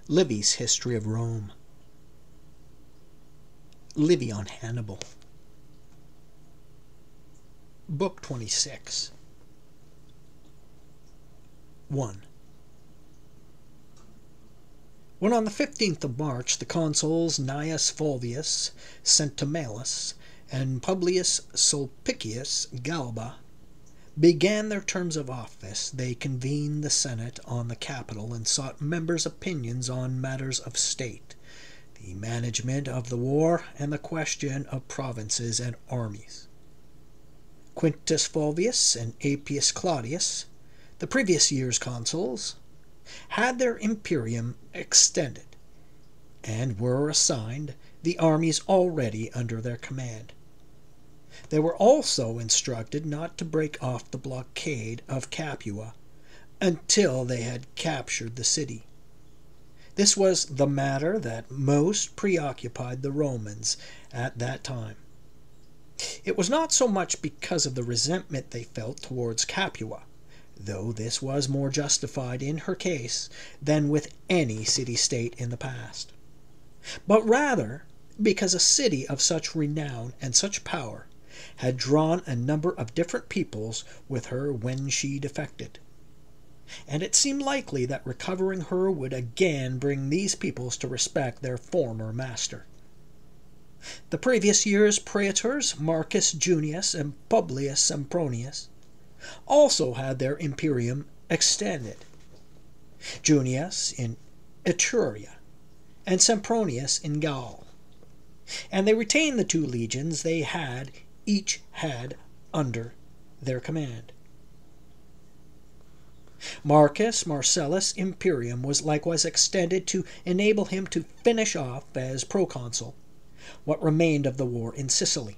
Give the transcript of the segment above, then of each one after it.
Livy's History of Rome. Livy on Hannibal. Book 26. 1. When on the 15th of March the consuls Gnaeus Fulvius Centumalus and Publius Sulpicius Galba began their terms of office, they convened the Senate on the Capitol and sought members' opinions on matters of state, the management of the war, and the question of provinces and armies. Quintus Fulvius and Appius Claudius, the previous year's consuls, had their imperium extended, and were assigned the armies already under their command. They were also instructed not to break off the blockade of Capua until they had captured the city. This was the matter that most preoccupied the Romans at that time. It was not so much because of the resentment they felt towards Capua, though this was more justified in her case than with any city-state in the past, but rather because a city of such renown and such power had drawn a number of different peoples with her when she defected, and it seemed likely that recovering her would again bring these peoples to respect their former master. The previous year's praetors, Marcus Junius and Publius Sempronius, also had their imperium extended, Junius in Etruria and Sempronius in Gaul, and they retained the two legions they each had under their command. Marcus Marcellus' imperium was likewise extended to enable him to finish off as proconsul what remained of the war in Sicily,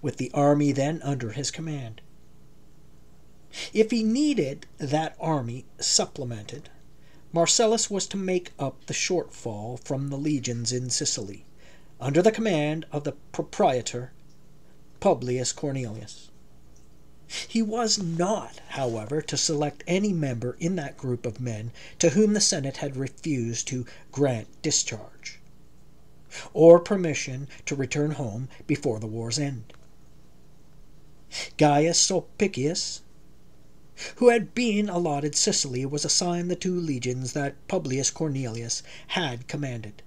with the army then under his command. If he needed that army supplemented, Marcellus was to make up the shortfall from the legions in Sicily, under the command of the propraetor Publius Cornelius. He was not, however, to select any member in that group of men to whom the Senate had refused to grant discharge, or permission to return home before the war's end. Gaius Sulpicius, who had been allotted Sicily, was assigned the two legions that Publius Cornelius had commanded,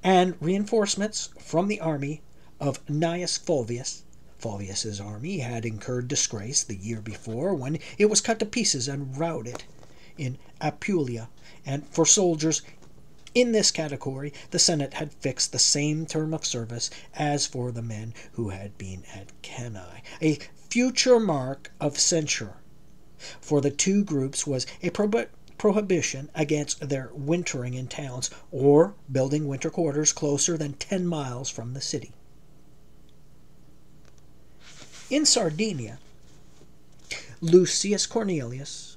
and reinforcements from the army of Gnaeus Fulvius. Fulvius's army had incurred disgrace the year before when it was cut to pieces and routed in Apulia, and for soldiers in this category the Senate had fixed the same term of service as for the men who had been at Cannae. A future mark of censure for the two groups was a prohibition against their wintering in towns or building winter quarters closer than 10 miles from the city. In Sardinia, Lucius Cornelius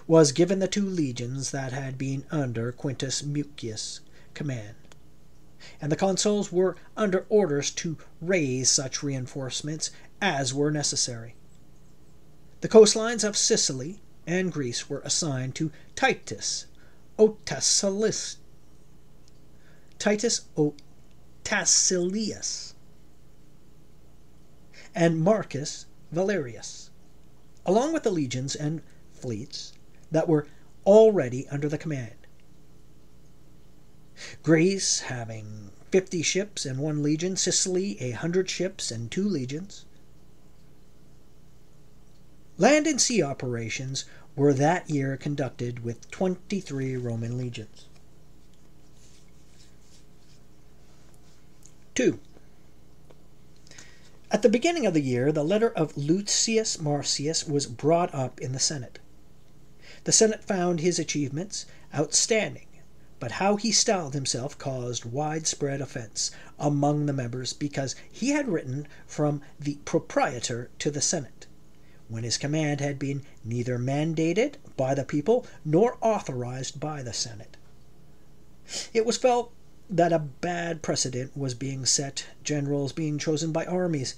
was given the two legions that had been under Quintus Mucius' command, and the consuls were under orders to raise such reinforcements as were necessary. The coastlines of Sicily and Greece were assigned to Titus Otacilius, and Marcus Valerius, along with the legions and fleets that were already under the command. Greece having 50 ships and 1 legion, Sicily 100 ships and 2 legions. Land and sea operations were that year conducted with 23 Roman legions. 2. At the beginning of the year, the letter of Lucius Marcius was brought up in the Senate. The Senate found his achievements outstanding, but how he styled himself caused widespread offense among the members because he had written from the propraetor to the Senate, when his command had been neither mandated by the people nor authorized by the Senate. It was felt that a bad precedent was being set, generals being chosen by armies,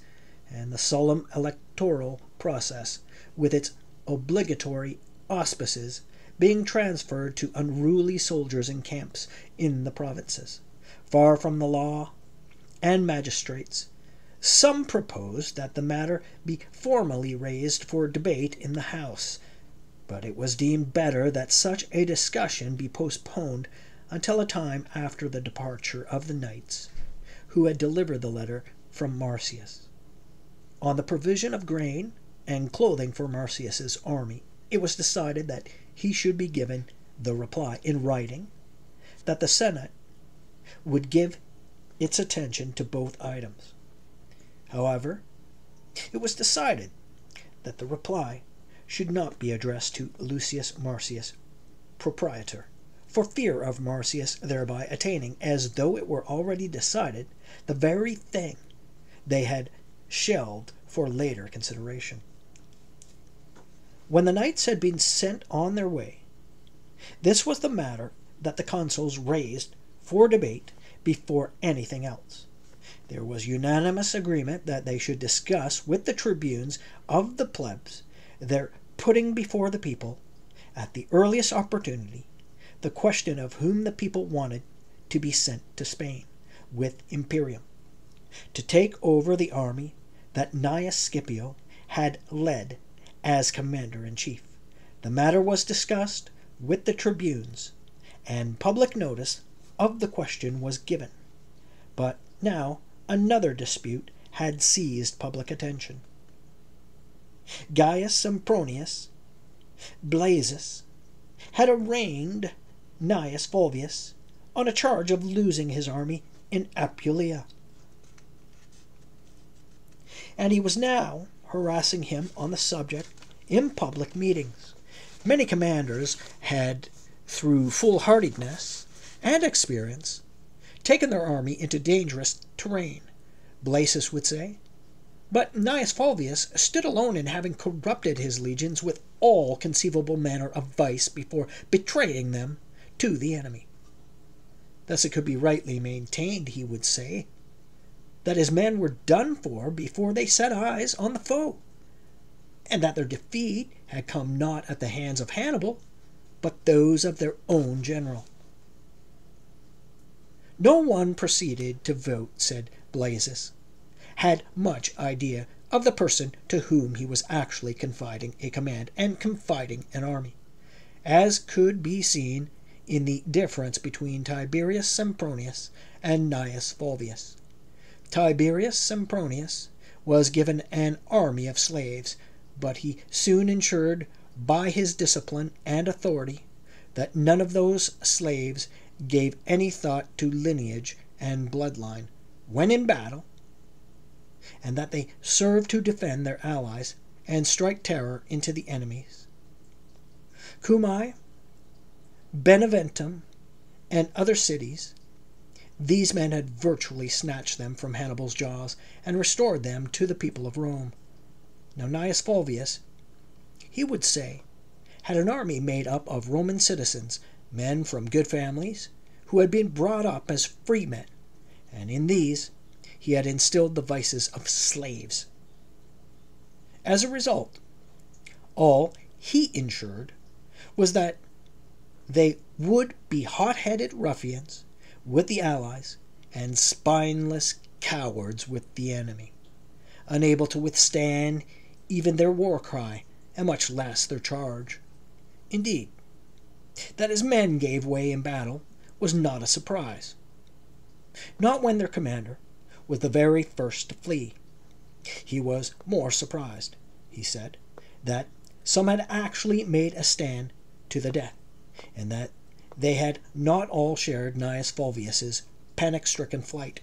and the solemn electoral process, with its obligatory auspices, being transferred to unruly soldiers in camps in the provinces, far from the law and magistrates. Some proposed that the matter be formally raised for debate in the House, but it was deemed better that such a discussion be postponed until a time after the departure of the knights who had delivered the letter from Marsyas. On the provision of grain and clothing for Marsyas's army, it was decided that he should be given the reply in writing, that the Senate would give its attention to both items. However, it was decided that the reply should not be addressed to Lucius Marsyas, propraetor, for fear of Marsyas thereby attaining, as though it were already decided, the very thing they had shelved for later consideration. When the knights had been sent on their way, this was the matter that the consuls raised for debate before anything else. There was unanimous agreement that they should discuss with the tribunes of the plebs their putting before the people, at the earliest opportunity, the question of whom the people wanted to be sent to Spain with imperium, to take over the army that Gnaeus Scipio had led as commander-in-chief. The matter was discussed with the tribunes, and public notice of the question was given. But now another dispute had seized public attention. Gaius Sempronius Blasius had arraigned Gnaeus Fulvius on a charge of losing his army in Apulia, and he was now harassing him on the subject in public meetings. Many commanders had, through foolhardiness and experience, taken their army into dangerous terrain, Blasius would say, but Gnaeus Fulvius stood alone in having corrupted his legions with all conceivable manner of vice before betraying them to the enemy. Thus it could be rightly maintained, he would say, that his men were done for before they set eyes on the foe, and that their defeat had come not at the hands of Hannibal, but those of their own general. No one proceeded to vote, said Blasius, had much idea of the person to whom he was actually confiding a command and confiding an army, as could be seen in the difference between Tiberius Sempronius and Gnaeus Fulvius. Tiberius Sempronius was given an army of slaves, but he soon ensured by his discipline and authority that none of those slaves gave any thought to lineage and bloodline when in battle, and that they served to defend their allies and strike terror into the enemies. Cumae, Beneventum, and other cities, these men had virtually snatched them from Hannibal's jaws and restored them to the people of Rome. Now Gnaeus Fulvius, he would say, had an army made up of Roman citizens, men from good families, who had been brought up as free men, and in these he had instilled the vices of slaves. As a result, all he ensured was that they would be hot-headed ruffians with the allies and spineless cowards with the enemy, unable to withstand even their war cry, and much less their charge. Indeed, that his men gave way in battle was not a surprise. Not when their commander was the very first to flee. He was more surprised, he said, that some had actually made a stand to the death, and that they had not all shared Gnaeus Fulvius's panic-stricken flight.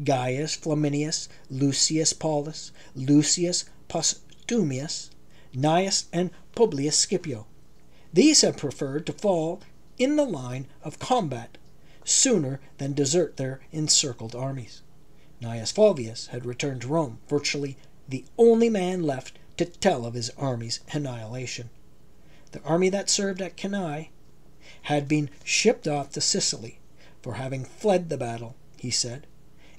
Gaius Flaminius, Lucius Paulus, Lucius Postumius, Gnaeus, and Publius Scipio, these had preferred to fall in the line of combat sooner than desert their encircled armies. Gnaeus Fulvius had returned to Rome, virtually the only man left to tell of his army's annihilation. The army that served at Cannae had been shipped off to Sicily for having fled the battle, he said,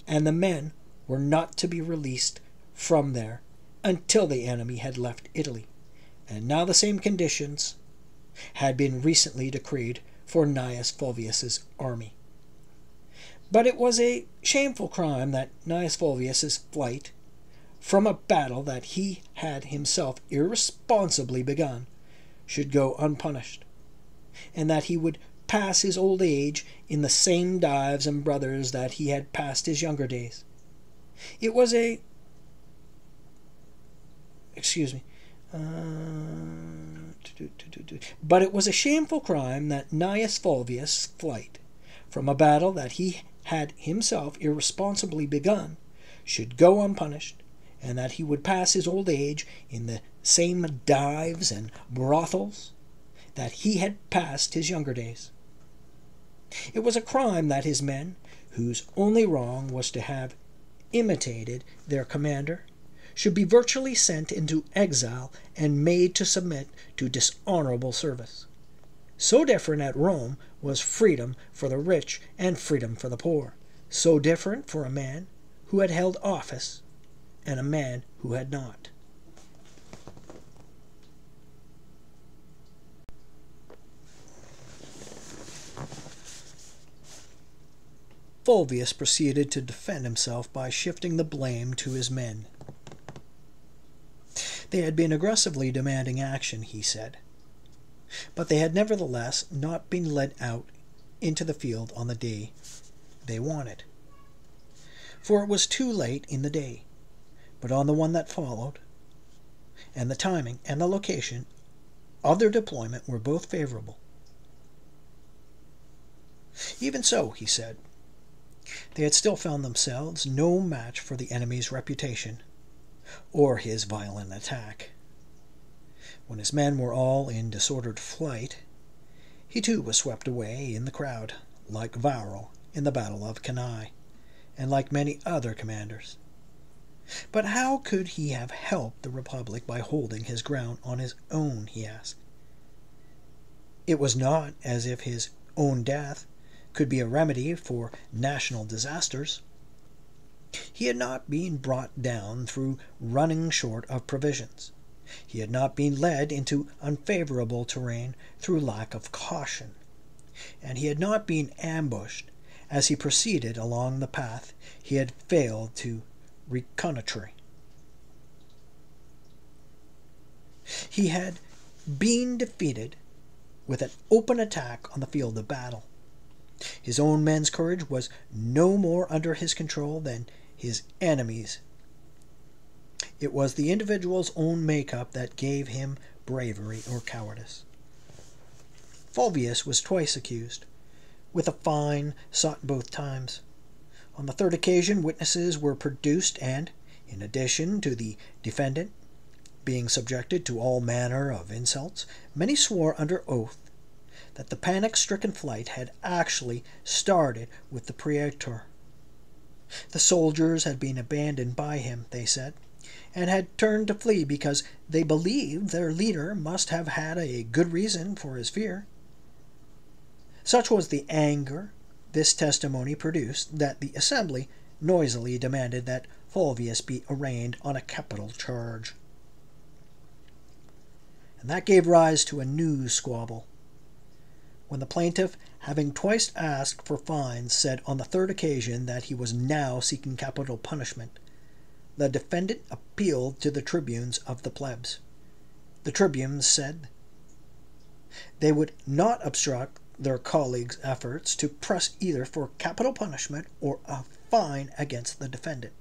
and the men were not to be released from there until the enemy had left Italy. And now the same conditions had been recently decreed for Gnaeus Fulvius's army. But it was a shameful crime that Gnaeus Fulvius's flight from a battle that he had himself irresponsibly begun should go unpunished, and that he would pass his old age in the same dives and brothers that he had passed his younger days. It was a But it was a shameful crime that Gnaeus Fulvius' flight from a battle that he had himself irresponsibly begun should go unpunished, and that he would pass his old age in the same dives and brothels that he had passed his younger days. It was a crime that his men, whose only wrong was to have imitated their commander, should be virtually sent into exile and made to submit to dishonorable service. So different at Rome was freedom for the rich and freedom for the poor, so different for a man who had held office and a man who had not. Fulvius proceeded to defend himself by shifting the blame to his men. They had been aggressively demanding action, he said, but they had nevertheless not been led out into the field on the day they wanted. For it was too late in the day, but on the one that followed, and the timing and the location of their deployment were both favorable. Even so, he said, they had still found themselves no match for the enemy's reputation or his violent attack. When his men were all in disordered flight, he too was swept away in the crowd, like Varro in the Battle of Cannae, and like many other commanders. But how could he have helped the Republic by holding his ground on his own, he asked. It was not as if his own death could be a remedy for national disasters. He had not been brought down through running short of provisions. He had not been led into unfavorable terrain through lack of caution, and he had not been ambushed as he proceeded along the path he had failed to reconnoitre. He had been defeated with an open attack on the field of battle. His own men's courage was no more under his control than his enemies'. It was the individual's own makeup that gave him bravery or cowardice. Fulvius was twice accused, with a fine sought both times. On the third occasion, witnesses were produced, and, in addition to the defendant being subjected to all manner of insults, many swore under oath that the panic-stricken flight had actually started with the praetor. The soldiers had been abandoned by him, they said, and had turned to flee because they believed their leader must have had a good reason for his fear. Such was the anger this testimony produced that the assembly noisily demanded that Fulvius be arraigned on a capital charge. And that gave rise to a new squabble, when the plaintiff, having twice asked for fines, said on the third occasion that he was now seeking capital punishment. The defendant appealed to the tribunes of the plebs. The tribunes said they would not obstruct their colleagues' efforts to press either for capital punishment or a fine against the defendant,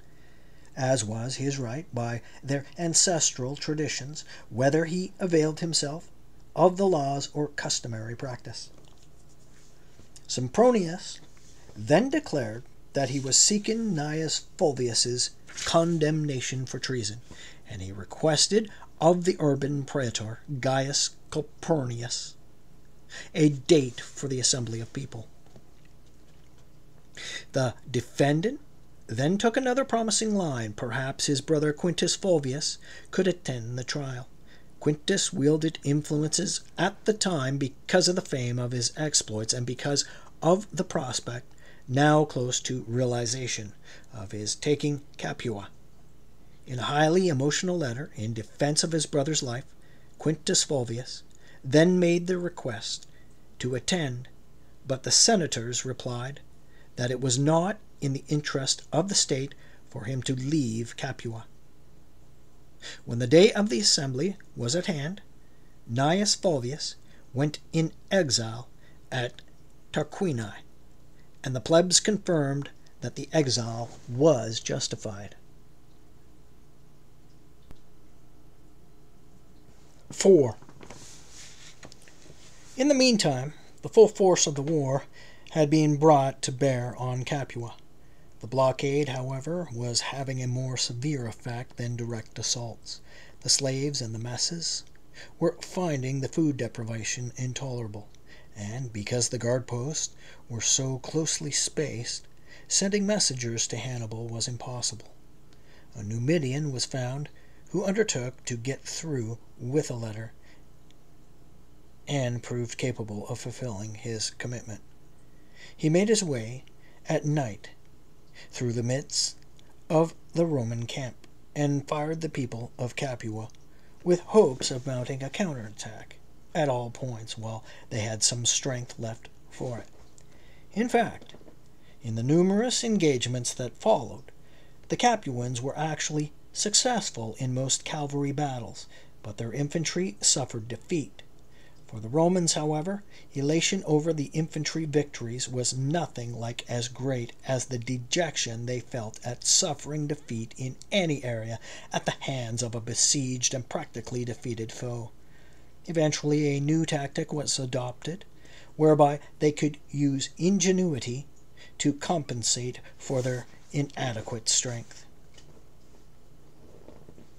as was his right by their ancestral traditions, whether he availed himself of the laws or customary practice. Sempronius then declared that he was seeking Gnaeus Fulvius's condemnation for treason, and he requested of the urban praetor Gaius Calpurnius a date for the assembly of people. The defendant then took another promising line. Perhaps his brother Quintus Fulvius could attend the trial. Quintus wielded influences at the time because of the fame of his exploits and because of the prospect, now close to realization, of his taking Capua. In a highly emotional letter in defense of his brother's life, Quintus Fulvius then made the request to attend, but the senators replied that it was not in the interest of the state for him to leave Capua. When the day of the assembly was at hand, Gnaeus Fulvius went in exile at Tarquinii, and the plebs confirmed that the exile was justified. 4. In the meantime, the full force of the war had been brought to bear on Capua. The blockade, however, was having a more severe effect than direct assaults. The slaves and the messes were finding the food deprivation intolerable, and because the guard posts were so closely spaced, sending messengers to Hannibal was impossible. A Numidian was found who undertook to get through with a letter and proved capable of fulfilling his commitment. He made his way at night through the midst of the Roman camp and fired the people of Capua with hopes of mounting a counterattack at all points while they had some strength left for it. In fact, in the numerous engagements that followed, the Capuans were actually successful in most cavalry battles, but their infantry suffered defeat. For the Romans, however, elation over the infantry victories was nothing like as great as the dejection they felt at suffering defeat in any area at the hands of a besieged and practically defeated foe. Eventually a new tactic was adopted, whereby they could use ingenuity to compensate for their inadequate strength.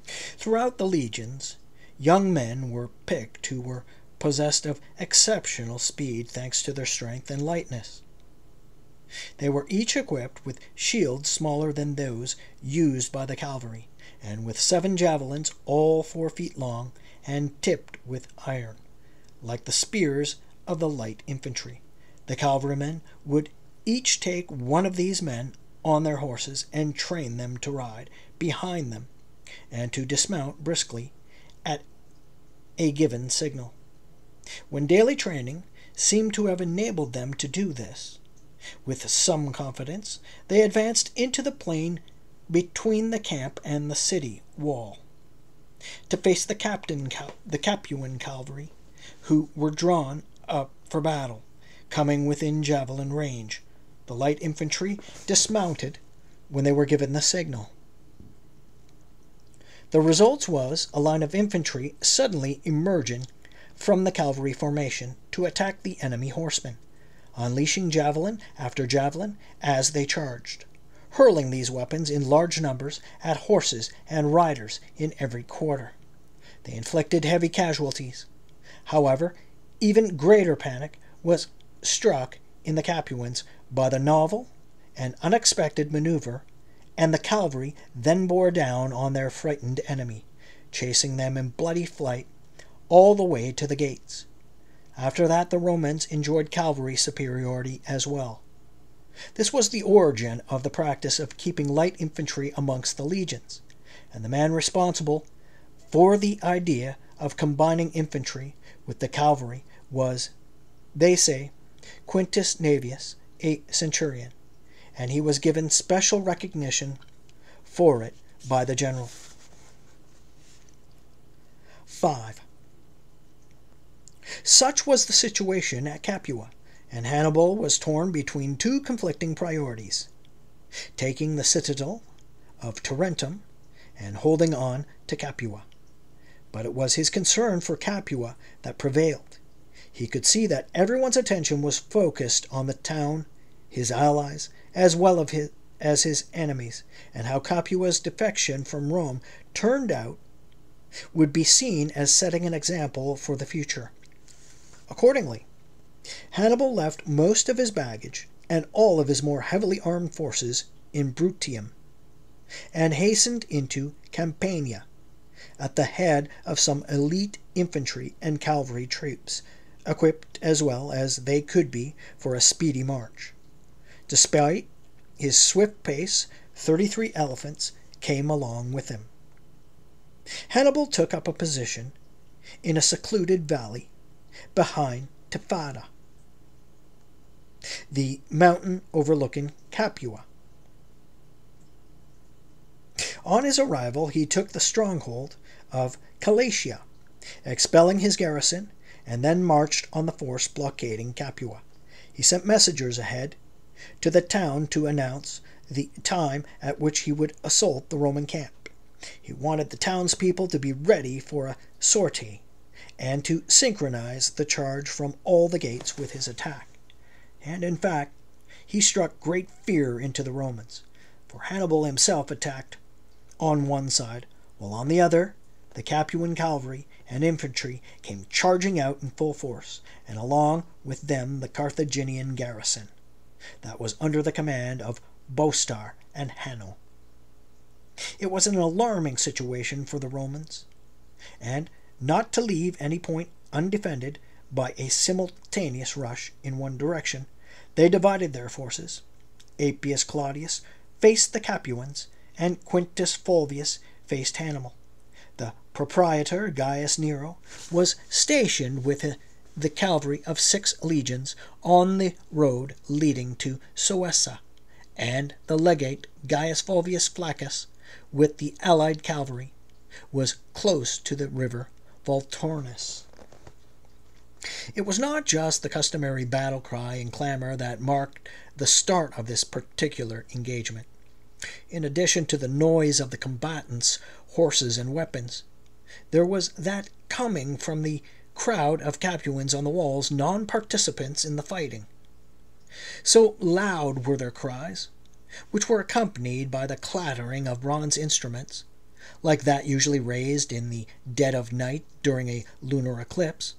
Throughout the legions, young men were picked who were possessed of exceptional speed thanks to their strength and lightness. They were each equipped with shields smaller than those used by the cavalry, and with 7 javelins, all 4 feet long, and tipped with iron, like the spears of the light infantry. The cavalrymen would each take one of these men on their horses and train them to ride behind them and to dismount briskly at a given signal. When daily training seemed to have enabled them to do this, with some confidence, they advanced into the plain between the camp and the city wall, to face the Capuan cavalry, who were drawn up for battle, coming within javelin range. The light infantry dismounted when they were given the signal. The result was a line of infantry suddenly emerging from the cavalry formation to attack the enemy horsemen, unleashing javelin after javelin as they charged, hurling these weapons in large numbers at horses and riders in every quarter. They inflicted heavy casualties. However, even greater panic was struck in the Capuans by the novel and unexpected maneuver, and the cavalry then bore down on their frightened enemy, chasing them in bloody flight all the way to the gates. After that, the Romans enjoyed cavalry superiority as well. This was the origin of the practice of keeping light infantry amongst the legions, and the man responsible for the idea of combining infantry with the cavalry was, they say, Quintus Navius, a centurion, and he was given special recognition for it by the general. 5. Such was the situation at Capua, and Hannibal was torn between 2 conflicting priorities: taking the citadel of Tarentum and holding on to Capua. But it was his concern for Capua that prevailed. He could see that everyone's attention was focused on the town, his allies, as well as his enemies, and how Capua's defection from Rome turned out would be seen as setting an example for the future. Accordingly, Hannibal left most of his baggage and all of his more heavily armed forces in Bruttium, and hastened into Campania at the head of some elite infantry and cavalry troops, equipped as well as they could be for a speedy march. Despite his swift pace, 33 elephants came along with him. Hannibal took up a position in a secluded valley behind Tifada, the mountain overlooking Capua. On his arrival, he took the stronghold of Calatia, expelling his garrison, and then marched on the force blockading Capua. He sent messengers ahead to the town to announce the time at which he would assault the Roman camp. He wanted the townspeople to be ready for a sortie, and to synchronize the charge from all the gates with his attack. And in fact, he struck great fear into the Romans, for Hannibal himself attacked on one side, while on the other the Capuan cavalry and infantry came charging out in full force, and along with them the Carthaginian garrison that was under the command of Bostar and Hanno. It was an alarming situation for the Romans, and not to leave any point undefended by a simultaneous rush in one direction, they divided their forces. Appius Claudius faced the Capuans, and Quintus Fulvius faced Hannibal. The propraetor, Gaius Nero, was stationed with the cavalry of 6 legions on the road leading to Suessa, and the legate, Gaius Fulvius Flaccus, with the allied cavalry, was close to the river Volturnus. It was not just the customary battle cry and clamor that marked the start of this particular engagement. In addition to the noise of the combatants' horses and weapons, there was that coming from the crowd of Capuans on the walls, non-participants in the fighting. So loud were their cries, which were accompanied by the clattering of bronze instruments, like that usually raised in the dead of night during a lunar eclipse,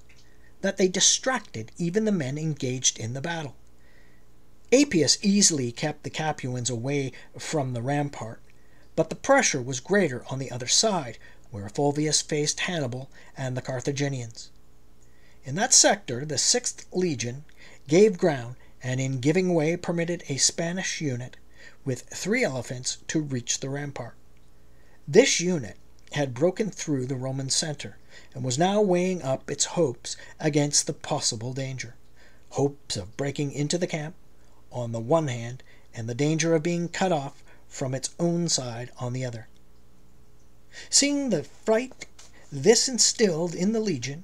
that they distracted even the men engaged in the battle. Appius easily kept the Capuans away from the rampart, but the pressure was greater on the other side, where Fulvius faced Hannibal and the Carthaginians. In that sector, the 6th Legion gave ground, and in giving way permitted a Spanish unit with 3 elephants to reach the rampart. This unit had broken through the Roman center, and was now weighing up its hopes against the possible danger. Hopes of breaking into the camp, on the one hand, and the danger of being cut off from its own side on the other. Seeing the fright this instilled in the legion,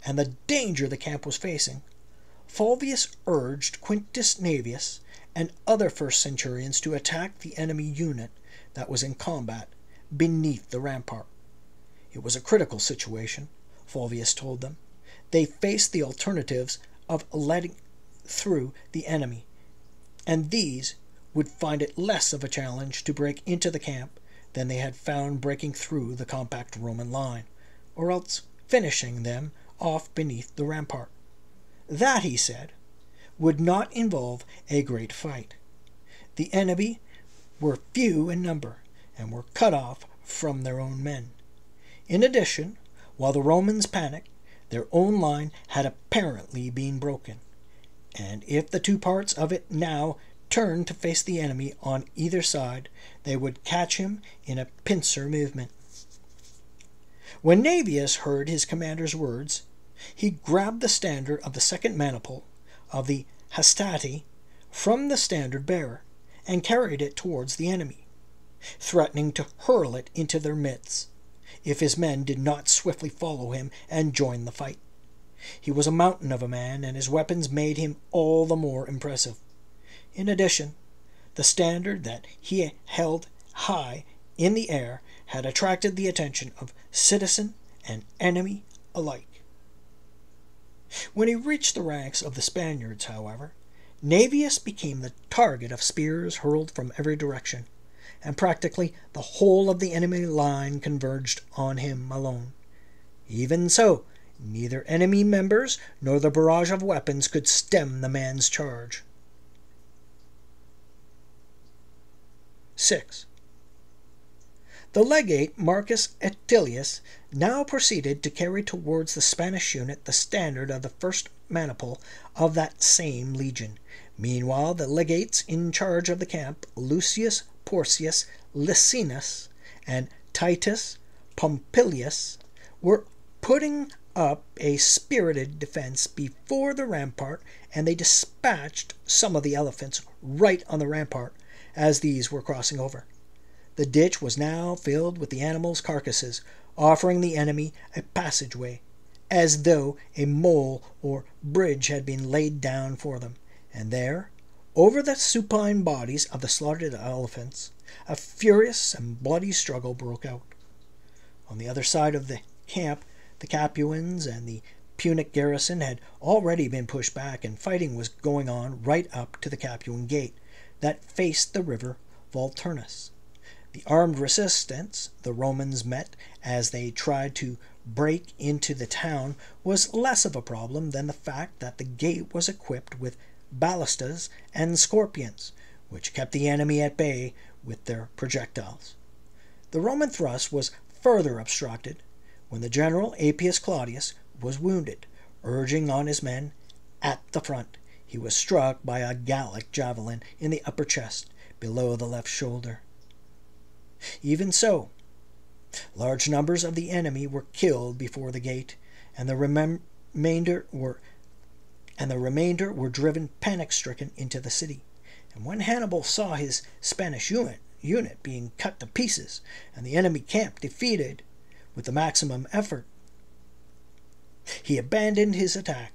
and the danger the camp was facing, Fulvius urged Quintus Navius and other first centurions to attack the enemy unit that was in combat beneath the rampart. It was a critical situation, Fulvius told them. They faced the alternatives of letting through the enemy, and these would find it less of a challenge to break into the camp than they had found breaking through the compact Roman line, or else finishing them off beneath the rampart. That, he said, would not involve a great fight. The enemy were few in number, and were cut off from their own men. In addition, while the Romans panicked, their own line had apparently been broken, and if the 2 parts of it now turned to face the enemy on either side, they would catch him in a pincer movement. When Navius heard his commander's words, he grabbed the standard of the 2nd maniple of the hastati from the standard bearer, and carried it towards the enemy, threatening to hurl it into their midst if his men did not swiftly follow him and join the fight. He was a mountain of a man, and his weapons made him all the more impressive. In addition, the standard that he held high in the air had attracted the attention of citizen and enemy alike. When he reached the ranks of the Spaniards, however, Navius became the target of spears hurled from every direction, and practically the whole of the enemy line converged on him alone. Even so, neither enemy members nor the barrage of weapons could stem the man's charge. 6. The legate Marcus Attilius now proceeded to carry towards the Spanish unit the standard of the 1st maniple of that same legion. Meanwhile, the legates in charge of the camp, Lucius Porcius Licinus and Titus Pompilius, were putting up a spirited defense before the rampart, and they dispatched some of the elephants right on the rampart as these were crossing over. The ditch was now filled with the animals' carcasses, offering the enemy a passageway, as though a mole or bridge had been laid down for them. And there, over the supine bodies of the slaughtered elephants, a furious and bloody struggle broke out. On the other side of the camp, the Capuans and the Punic garrison had already been pushed back, and fighting was going on right up to the Capuan gate that faced the river Volturnus. The armed resistance the Romans met as they tried to break into the town was less of a problem than the fact that the gate was equipped with ballistas and scorpions, which kept the enemy at bay with their projectiles. The Roman thrust was further obstructed when the general Appius Claudius was wounded. Urging on his men at the front, he was struck by a Gallic javelin in the upper chest, below the left shoulder. Even so, large numbers of the enemy were killed before the gate, and the remainder were driven panic-stricken into the city. And when Hannibal saw his Spanish unit being cut to pieces and the enemy camp defeated with the maximum effort, he abandoned his attack.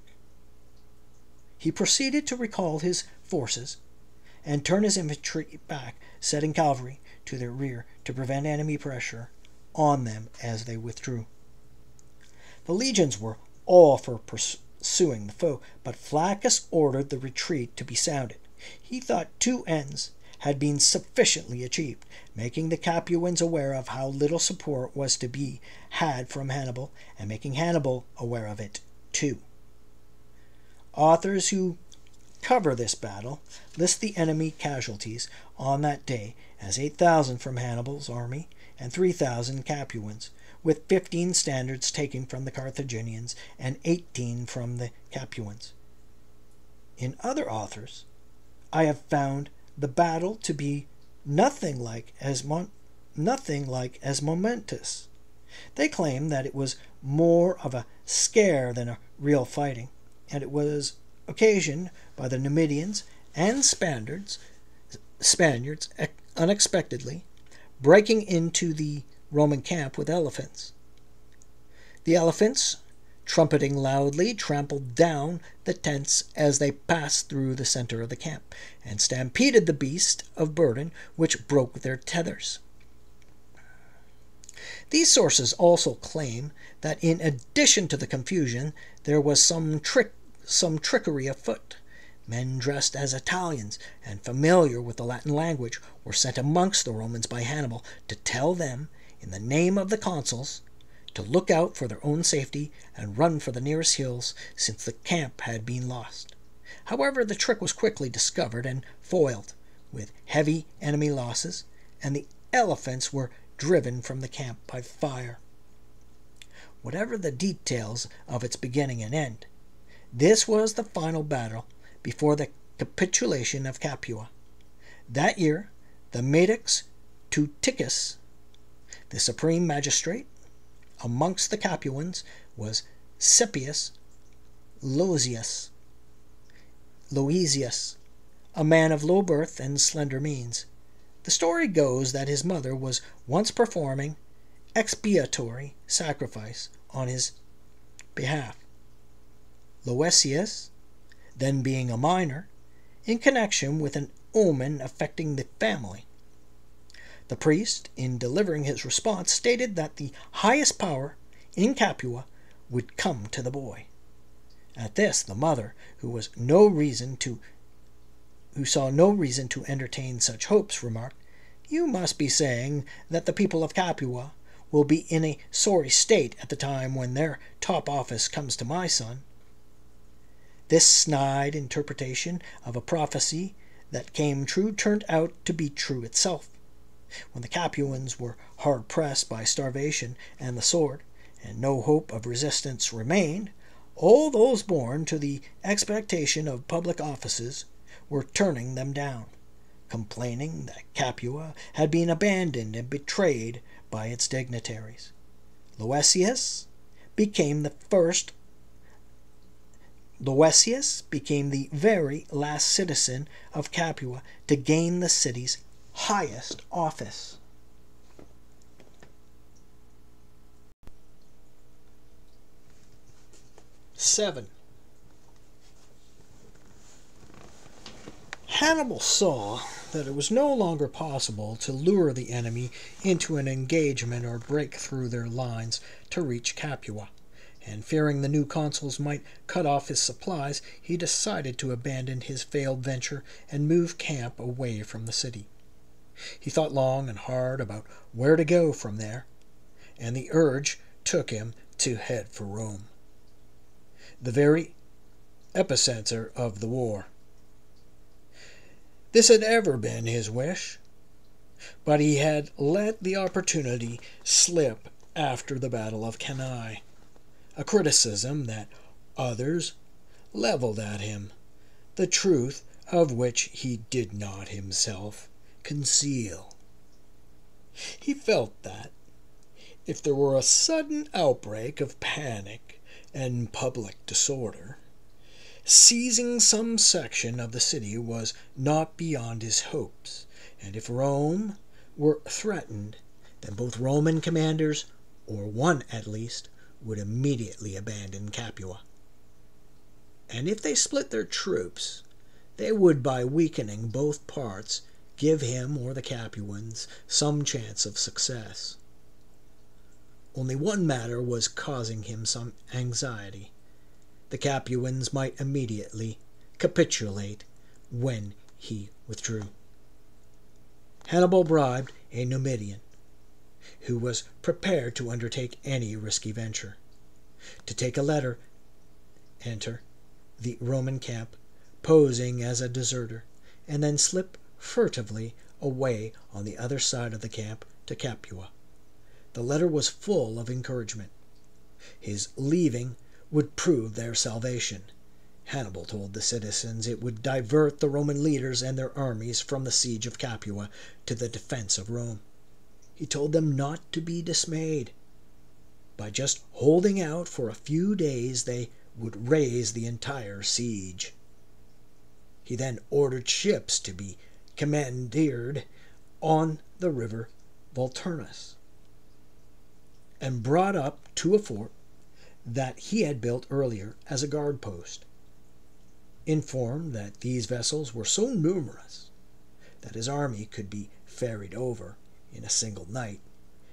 He proceeded to recall his forces and turn his infantry back, setting cavalry to their rear to prevent enemy pressure on them as they withdrew. The legions were all for pursuing the foe, but Flaccus ordered the retreat to be sounded. He thought two ends had been sufficiently achieved, making the Capuans aware of how little support was to be had from Hannibal, and making Hannibal aware of it too. Authors who cover this battle list the enemy casualties on that day as 8,000 from Hannibal's army and 3,000 Capuans, with 15 standards taken from the Carthaginians and 18 from the Capuans. In other authors, I have found the battle to be nothing like as momentous. They claim that it was more of a scare than a real fighting, and it was occasioned by the Numidians and Spaniards unexpectedly breaking into the Roman camp with elephants. The elephants, trumpeting loudly, trampled down the tents as they passed through the center of the camp, and stampeded the beasts of burden which broke their tethers. These sources also claim that in addition to the confusion, there was some trickery afoot. Men dressed as Italians and familiar with the Latin language were sent amongst the Romans by Hannibal to tell them, in the name of the consuls, to look out for their own safety and run for the nearest hills, since the camp had been lost. However, the trick was quickly discovered and foiled, with heavy enemy losses, and the elephants were driven from the camp by fire. Whatever the details of its beginning and end, this was the final battle before the capitulation of Capua. That year, the Madex Tuticus, the supreme magistrate amongst the Capuans, was Seppius Loesius, a man of low birth and slender means. The story goes that his mother was once performing expiatory sacrifice on his behalf. Loesius, then being a minor, in connection with an omen affecting the family. The priest, in delivering his response, stated that the highest power in Capua would come to the boy. At this, the mother, who saw no reason to entertain such hopes, remarked, "You must be saying that the people of Capua will be in a sorry state at the time when their top office comes to my son." This snide interpretation of a prophecy that came true turned out to be true itself. When the Capuans were hard-pressed by starvation and the sword, and no hope of resistance remained, all those born to the expectation of public offices were turning them down, complaining that Capua had been abandoned and betrayed by its dignitaries. Loesius, became the first. Loesius became the very last citizen of Capua to gain the city's highest office. Seven. Hannibal saw that it was no longer possible to lure the enemy into an engagement or break through their lines to reach Capua, and fearing the new consuls might cut off his supplies, he decided to abandon his failed venture and move camp away from the city. He thought long and hard about where to go from there, and the urge took him to head for Rome, the very epicenter of the war. This had ever been his wish, but he had let the opportunity slip after the Battle of Cannae, a criticism that others leveled at him, the truth of which he did not himself conceal. He felt that, if there were a sudden outbreak of panic and public disorder, seizing some section of the city was not beyond his hopes, and if Rome were threatened, then both Roman commanders, or one at least, would immediately abandon Capua. And if they split their troops, they would, by weakening both parts, give him or the Capuans some chance of success. Only one matter was causing him some anxiety. The Capuans might immediately capitulate when he withdrew. Hannibal bribed a Numidian, who was prepared to undertake any risky venture, to take a letter, enter the Roman camp, posing as a deserter, and then slip furtively away on the other side of the camp to Capua. The letter was full of encouragement. His leaving would prove their salvation. Hannibal told the citizens it would divert the Roman leaders and their armies from the siege of Capua to the defense of Rome. He told them not to be dismayed. By just holding out for a few days, they would raise the entire siege. He then ordered ships to be commandeered on the river Volturnus and brought up to a fort that he had built earlier as a guard post. Informed that these vessels were so numerous that his army could be ferried over in a single night,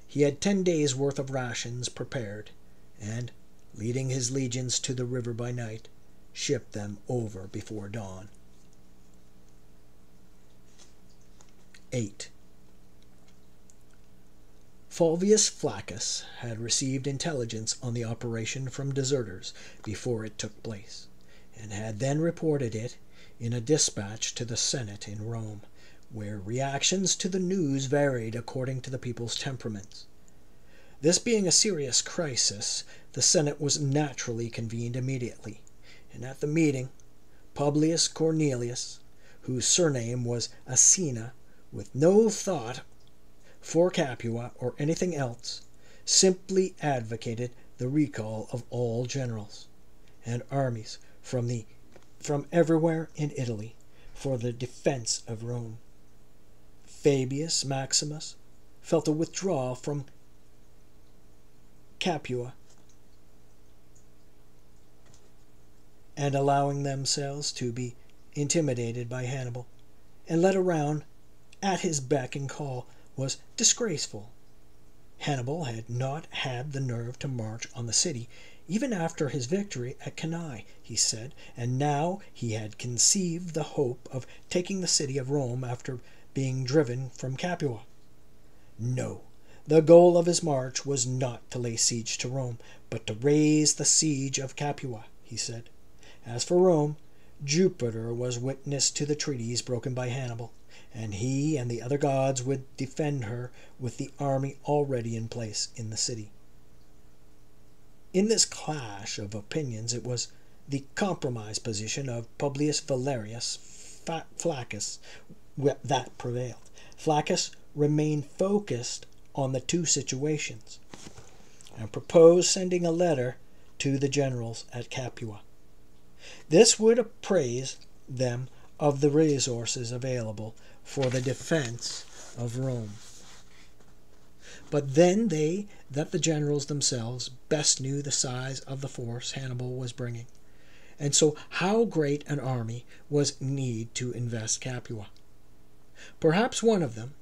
he had 10 days' worth of rations prepared, and, leading his legions to the river by night, shipped them over before dawn. 8. Fulvius Flaccus had received intelligence on the operation from deserters before it took place, and had then reported it in a dispatch to the Senate in Rome, where reactions to the news varied according to the people's temperaments. This being a serious crisis, the Senate was naturally convened immediately, and at the meeting, Publius Cornelius, whose surname was Asina, with no thought for Capua or anything else, simply advocated the recall of all generals and armies from everywhere in Italy for the defense of Rome. Fabius Maximus felt a withdrawal from Capua and allowing themselves to be intimidated by Hannibal and led around at his beck and call was disgraceful. Hannibal had not had the nerve to march on the city, even after his victory at Cannae, he said, and now he had conceived the hope of taking the city of Rome after being driven from Capua. No, the goal of his march was not to lay siege to Rome, but to raise the siege of Capua, he said. As for Rome, Jupiter was witness to the treaties broken by Hannibal, and he and the other gods would defend her with the army already in place in the city. In this clash of opinions, it was the compromise position of Publius Valerius Flaccus that prevailed. Flaccus remained focused on the two situations. and proposed sending a letter to the generals at Capua. This would apprise them of the resources available for the defense of Rome. But then the generals themselves best knew the size of the force Hannibal was bringing, and so how great an army was needed to invest Capua. Perhaps one of them,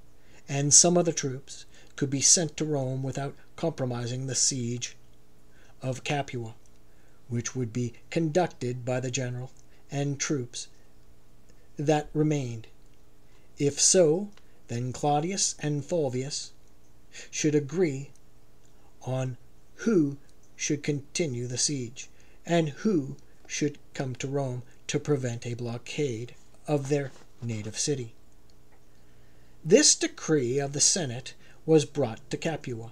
and some of the troops, could be sent to Rome without compromising the siege of Capua, which would be conducted by the general and troops that remained. If so, then Claudius and Fulvius should agree on who should continue the siege, and who should come to Rome to prevent a blockade of their native city. This decree of the Senate was brought to Capua,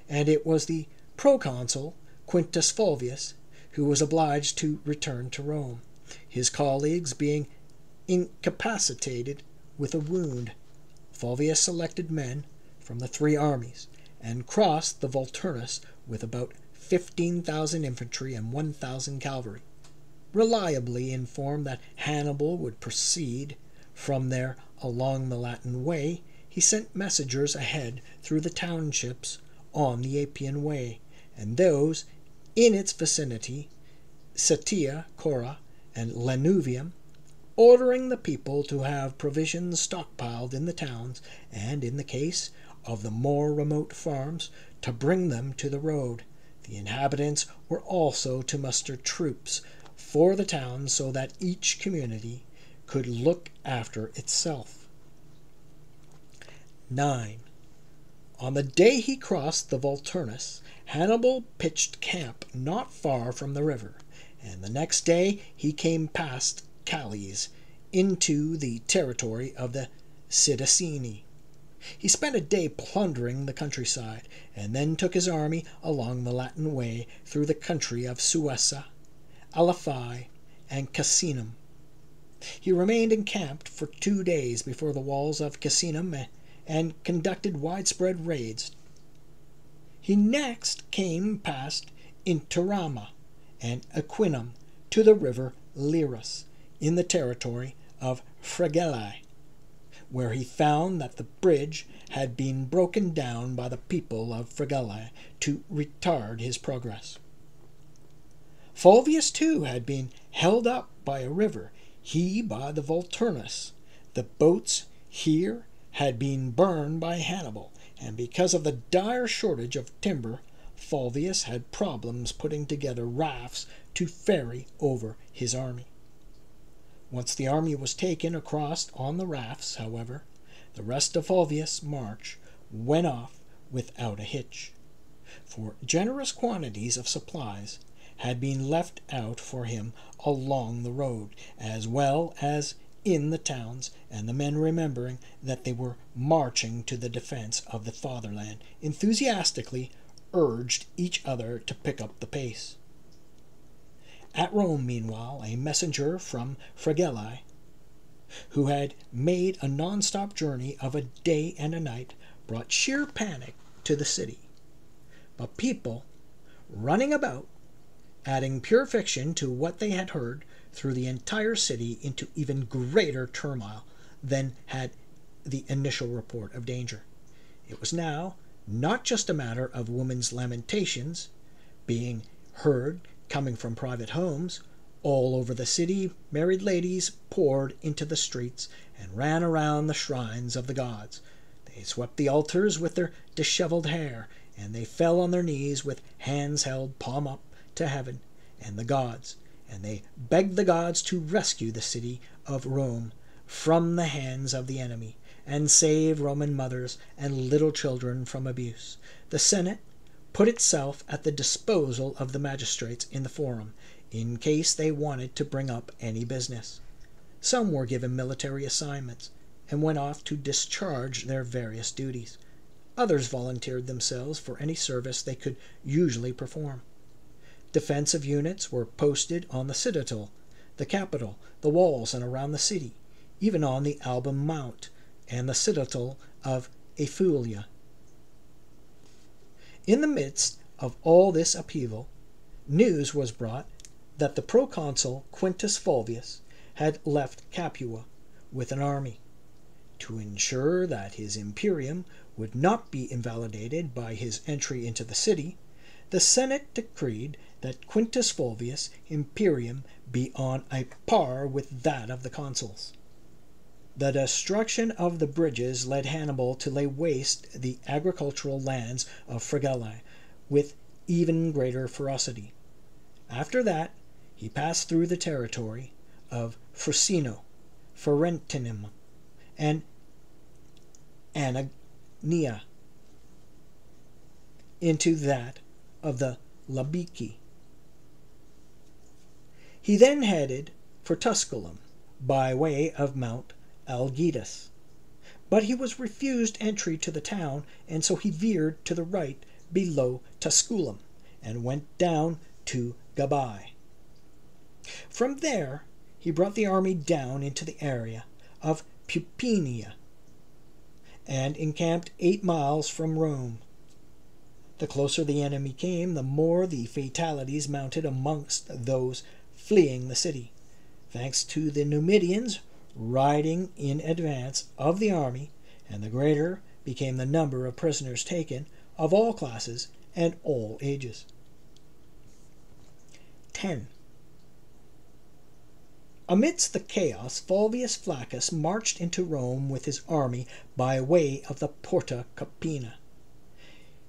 and it was the proconsul Quintus Fulvius who was obliged to return to Rome, his colleagues being incapacitated with a wound. Fulvius selected men from the three armies and crossed the Volturnus with about 15,000 infantry and 1,000 cavalry. Reliably informed that Hannibal would proceed from there along the Latin Way, he sent messengers ahead through the townships on the Appian Way, and those in its vicinity, Setia, Cora, and Lanuvium, ordering the people to have provisions stockpiled in the towns, and in the case of the more remote farms, to bring them to the road. The inhabitants were also to muster troops for the towns so that each community could look after itself. 9. On the day he crossed the Volturnus, Hannibal pitched camp not far from the river, and the next day he came past Calais into the territory of the Sidicini. He spent a day plundering the countryside, and then took his army along the Latin Way through the country of Suessa, Alaphi, and Cassinum. He remained encamped for 2 days before the walls of Cassinum and conducted widespread raids. He next came past Interama and Aquinum to the river Liris in the territory of Fregellae, where he found that the bridge had been broken down by the people of Fregellae to retard his progress. Fulvius, too, had been held up by a river, he by the Volturnus. The boats here had been burned by Hannibal, and because of the dire shortage of timber, Fulvius had problems putting together rafts to ferry over his army. Once the army was taken across on the rafts, however, the rest of Fulvius' march went off without a hitch, for generous quantities of supplies had been left out for him along the road, as well as in the towns, and the men, remembering that they were marching to the defense of the fatherland, enthusiastically urged each other to pick up the pace. At Rome, meanwhile, a messenger from Fregellae, who had made a non-stop journey of a day and a night, brought sheer panic to the city. But people, running about, adding pure fiction to what they had heard, threw the entire city into even greater turmoil than had the initial report of danger. It was now not just a matter of women's lamentations being heard coming from private homes. All over the city, married ladies poured into the streets and ran around the shrines of the gods. They swept the altars with their disheveled hair, and they fell on their knees with hands held palm up to heaven and the gods, and they begged the gods to rescue the city of Rome from the hands of the enemy, and save Roman mothers and little children from abuse. The Senate put itself at the disposal of the magistrates in the forum, in case they wanted to bring up any business. Some were given military assignments, and went off to discharge their various duties. Others volunteered themselves for any service they could usually perform. Defensive units were posted on the citadel, the Capitol, the walls, and around the city, even on the Alban Mount and the citadel of Apulia. In the midst of all this upheaval, news was brought that the proconsul Quintus Fulvius had left Capua with an army. To ensure that his imperium would not be invalidated by his entry into the city, the Senate decreed that Quintus Fulvius' imperium be on a par with that of the consuls. The destruction of the bridges led Hannibal to lay waste the agricultural lands of Fregellae with even greater ferocity. After that, he passed through the territory of Frusino, Ferentinum, and Anagnia into that of the Labici. He then headed for Tusculum by way of Mount Algidus, but he was refused entry to the town, and so he veered to the right below Tusculum and went down to Gabae. From there he brought the army down into the area of Pupinia and encamped 8 miles from Rome. The closer the enemy came, the more the fatalities mounted amongst those fleeing the city, thanks to the Numidians riding in advance of the army, and the greater became the number of prisoners taken of all classes and all ages. 10. Amidst the chaos, Fulvius Flaccus marched into Rome with his army by way of the Porta Capena.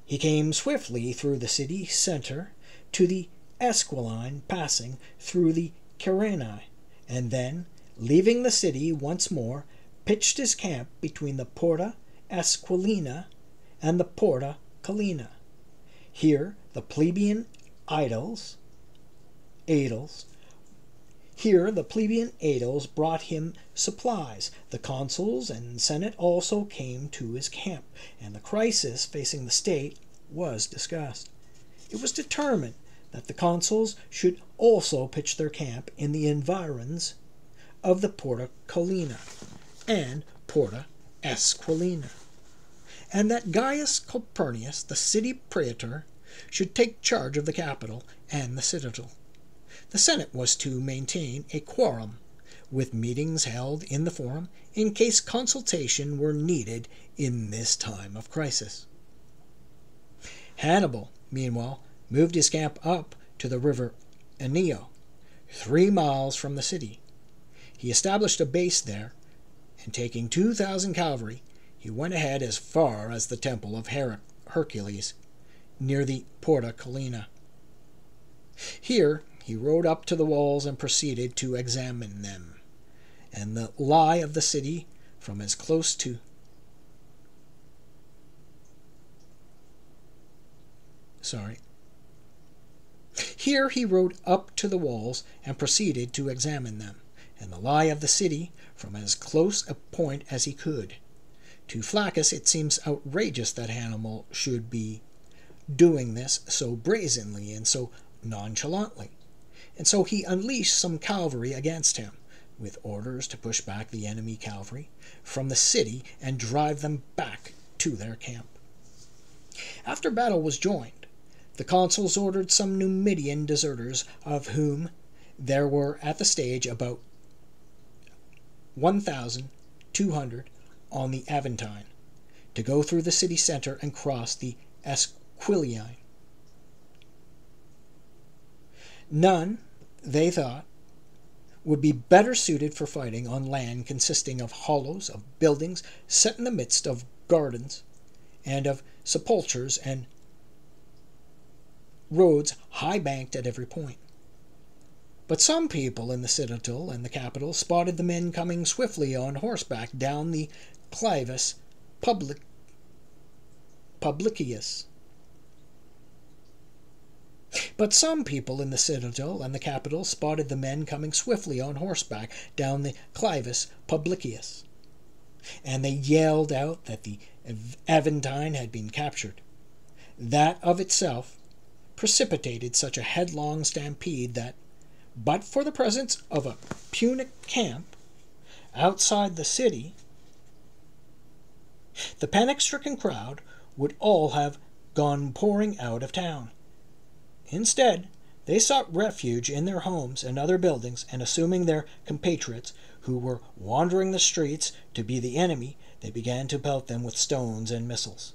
He came swiftly through the city centre to the Esquiline, passing through the Carinae, and then, leaving the city once more, pitched his camp between the Porta Esquilina and the Porta Collina. Here the plebeian aediles brought him supplies. The consuls and senate also came to his camp, and the crisis facing the state was discussed. It was determined that the consuls should also pitch their camp in the environs of the Porta Collina and Porta Esquilina, and that Gaius Calpurnius, the city praetor, should take charge of the capital and the citadel. The Senate was to maintain a quorum, with meetings held in the forum in case consultation were needed in this time of crisis. Hannibal, meanwhile, moved his camp up to the river Anio, 3 miles from the city. He established a base there, and taking 2,000 cavalry, he went ahead as far as the temple of Hercules, near the Porta Collina. Here he rode up to the walls and proceeded to examine them, and the lie of the city from as close to Here he rode up to the walls and proceeded to examine them, and the lie of the city from as close a point as he could. To Flaccus it seems outrageous that Hannibal should be doing this so brazenly and so nonchalantly, and so he unleashed some cavalry against him, with orders to push back the enemy cavalry from the city and drive them back to their camp. After battle was joined, the consuls ordered some Numidian deserters, of whom there were at the stage about 1,200 on the Aventine, to go through the city centre and cross the Esquiline. None, they thought, would be better suited for fighting on land consisting of hollows of buildings set in the midst of gardens, and of sepulchres and roads high banked at every point. But some people in the citadel and the capital spotted the men coming swiftly on horseback down the Clivus Publicius. But some people in the citadel and the capital spotted the men coming swiftly on horseback down the Clivus Publicius, and they yelled out that the Aventine had been captured. That of itself precipitated such a headlong stampede that, but for the presence of a Punic camp outside the city, the panic-stricken crowd would all have gone pouring out of town, Instead, they sought refuge in their homes and other buildings, and assuming their compatriots who were wandering the streets to be the enemy, they began to pelt them with stones and missiles.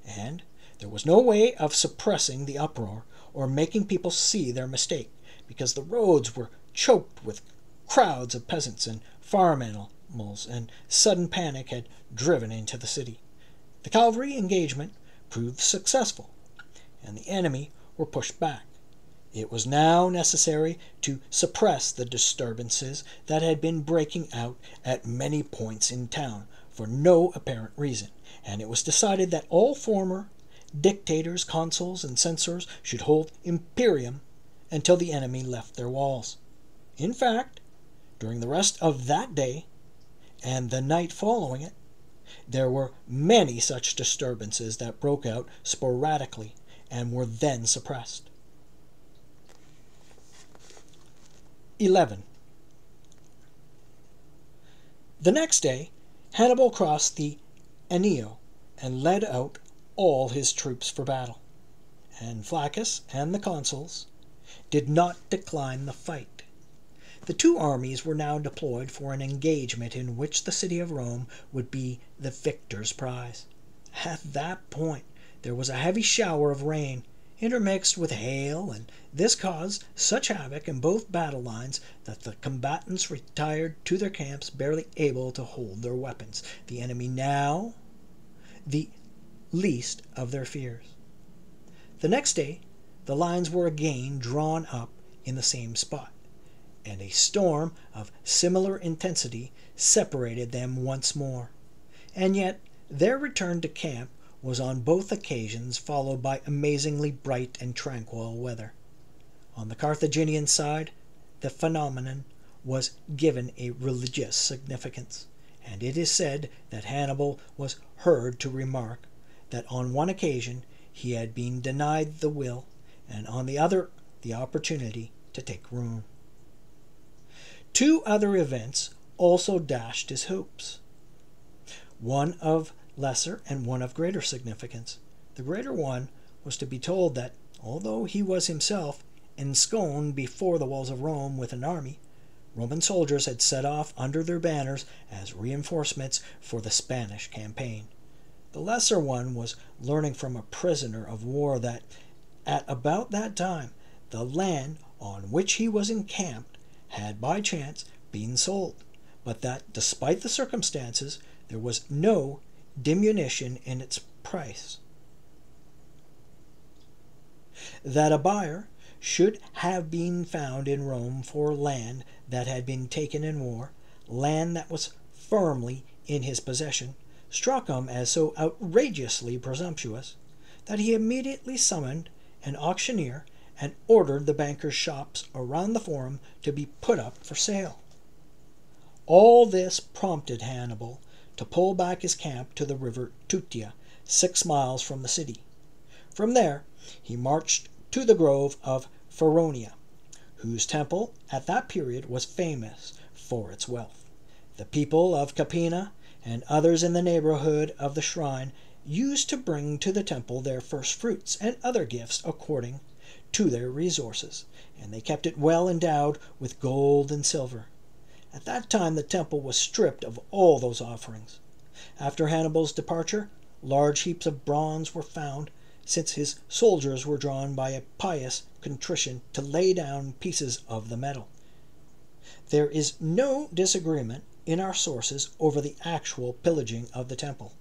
And there was no way of suppressing the uproar or making people see their mistake, because the roads were choked with crowds of peasants and farm animals, and sudden panic had driven into the city. The cavalry engagement proved successful, and the enemy were pushed back. It was now necessary to suppress the disturbances that had been breaking out at many points in town for no apparent reason, and it was decided that all former dictators, consuls, and censors should hold imperium until the enemy left their walls. In fact, during the rest of that day and the night following it, there were many such disturbances that broke out sporadically and were then suppressed. 11. The next day, Hannibal crossed the Anio and led out all his troops for battle, and Flaccus and the consuls did not decline the fight. The two armies were now deployed for an engagement in which the city of Rome would be the victor's prize. At that point, there was a heavy shower of rain, intermixed with hail, and this caused such havoc in both battle lines that the combatants retired to their camps barely able to hold their weapons, the enemy now the least of their fears. The next day, the lines were again drawn up in the same spot, and a storm of similar intensity separated them once more. And yet their return to camp was on both occasions followed by amazingly bright and tranquil weather. On the Carthaginian side, the phenomenon was given a religious significance, and it is said that Hannibal was heard to remark that on one occasion he had been denied the will, and on the other the opportunity to take Rome. Two other events also dashed his hopes, one of lesser and one of greater significance. The greater one was to be told that, although he was himself ensconced before the walls of Rome with an army, Roman soldiers had set off under their banners as reinforcements for the Spanish campaign. The lesser one was learning from a prisoner of war that, at about that time, the land on which he was encamped had by chance been sold, but that, despite the circumstances, there was no diminution in its price. That a buyer should have been found in Rome for land that had been taken in war, land that was firmly in his possession, struck him as so outrageously presumptuous that he immediately summoned an auctioneer and ordered the bankers' shops around the forum to be put up for sale. All this prompted Hannibal to pull back his camp to the river Tutia, 6 miles from the city. From there, he marched to the grove of Feronia, whose temple at that period was famous for its wealth. The people of Capena and others in the neighborhood of the shrine used to bring to the temple their first fruits and other gifts according to their resources, and they kept it well endowed with gold and silver. At that time the temple was stripped of all those offerings. After Hannibal's departure, large heaps of bronze were found, since his soldiers were drawn by a pious contrition to lay down pieces of the metal. There is no disagreement in our sources over the actual pillaging of the temple.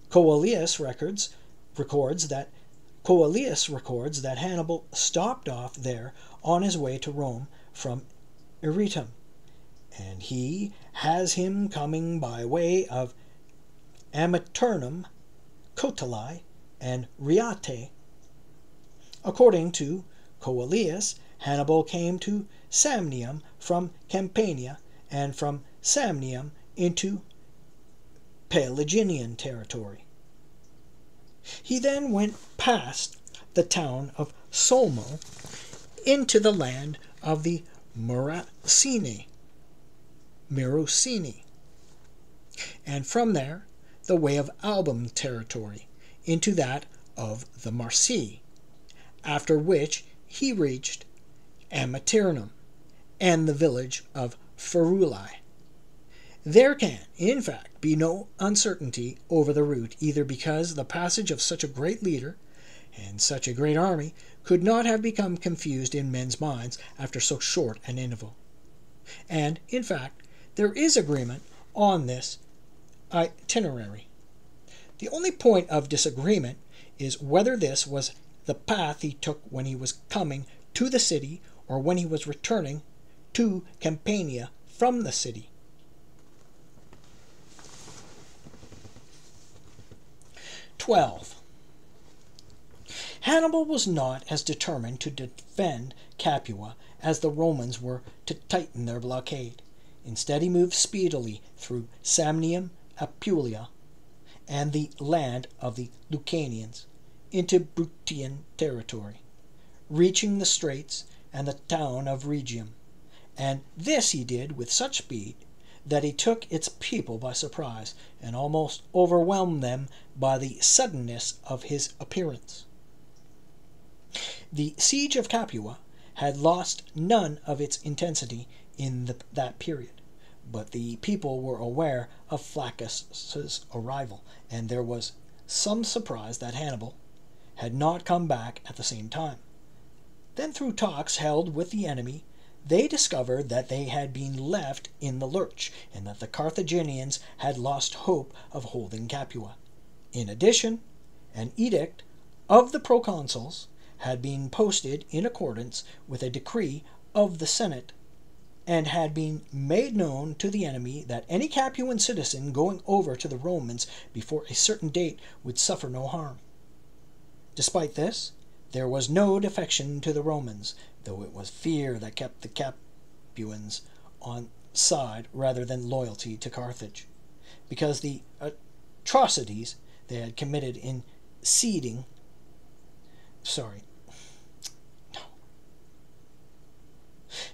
Coelius records that Hannibal stopped off there on his way to Rome from Iretum, and he has him coming by way of Amiternum, Cotali, and Riate. According to Coelius, Hannibal came to Samnium from Campania, and from Samnium into Pelagian territory. He then went past the town of Solmo into the land of the Marrucini, and from there the way of Album territory into that of the Marsi, after which he reached Amiternum and the village of Feruli. There can, in fact, be no uncertainty over the route, either because the passage of such a great leader and such a great army could not have become confused in men's minds after so short an interval. And, in fact, there is agreement on this itinerary. The only point of disagreement is whether this was the path he took when he was coming to the city or when he was returning to Campania from the city. 12. Hannibal was not as determined to defend Capua as the Romans were to tighten their blockade. Instead, he moved speedily through Samnium, Apulia, and the land of the Lucanians into Bruttian territory, reaching the straits and the town of Rhegium. And this he did with such speed that he took its people by surprise and almost overwhelmed them by the suddenness of his appearance. The siege of Capua had lost none of its intensity in that period, but the people were aware of Flaccus's arrival, and there was some surprise that Hannibal had not come back at the same time. Then, through talks held with the enemy, they discovered that they had been left in the lurch, and that the Carthaginians had lost hope of holding Capua. In addition, an edict of the proconsuls had been posted in accordance with a decree of the Senate, and had been made known to the enemy that any Capuan citizen going over to the Romans before a certain date would suffer no harm. Despite this, there was no defection to the Romans, though it was fear that kept the Capuans on side rather than loyalty to Carthage, because the atrocities they had committed in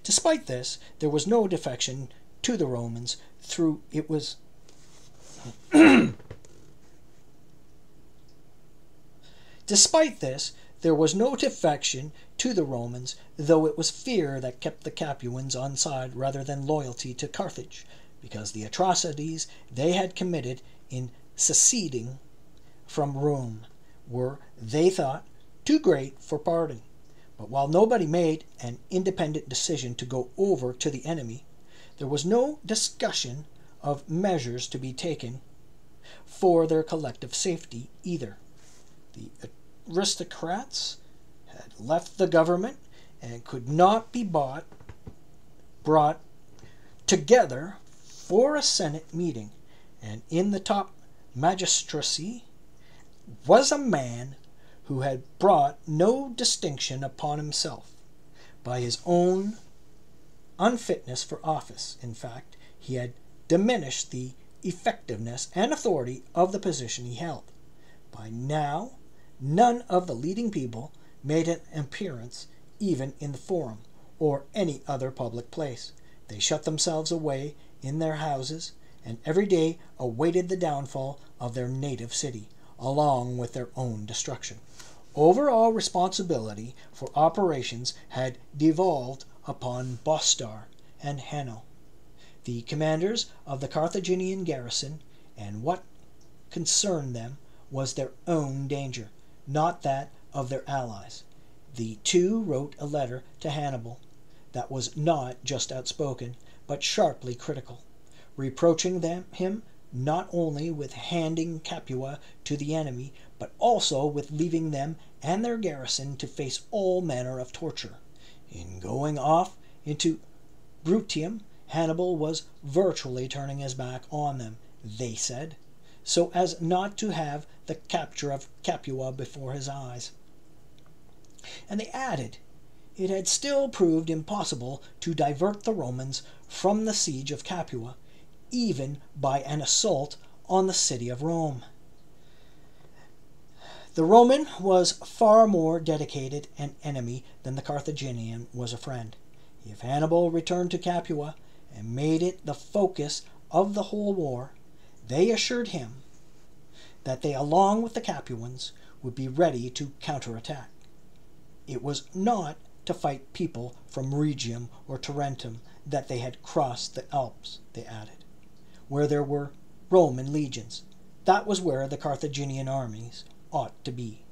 Despite this, there was no defection to the Romans, Despite this, there was no defection to the Romans, though it was fear that kept the Capuans on side rather than loyalty to Carthage, because the atrocities they had committed in seceding from Rome were, they thought, too great for pardon. But while nobody made an independent decision to go over to the enemy, there was no discussion of measures to be taken for their collective safety either. The aristocrats had left the government and could not be brought together for a Senate meeting, and in the top magistracy was a man who had brought no distinction upon himself by his own unfitness for office. In fact, he had diminished the effectiveness and authority of the position he held. By now, none of the leading people made an appearance even in the Forum or any other public place. They shut themselves away in their houses and every day awaited the downfall of their native city, along with their own destruction. Overall responsibility for operations had devolved upon Bostar and Hanno, the commanders of the Carthaginian garrison, and what concerned them was their own danger, not that of their allies. The two wrote a letter to Hannibal that was not just outspoken, but sharply critical, reproaching him not only with handing Capua to the enemy, but also with leaving them and their garrison to face all manner of torture. In going off into Bruttium, Hannibal was virtually turning his back on them, they said, so as not to have the capture of Capua before his eyes. And they added, it had still proved impossible to divert the Romans from the siege of Capua, even by an assault on the city of Rome. The Roman was far more dedicated an enemy than the Carthaginian was a friend. If Hannibal returned to Capua and made it the focus of the whole war, they assured him that they, along with the Capuans, would be ready to counterattack. It was not to fight people from Rhegium or Tarentum that they had crossed the Alps, they added, where there were Roman legions. That was where the Carthaginian armies ought to be.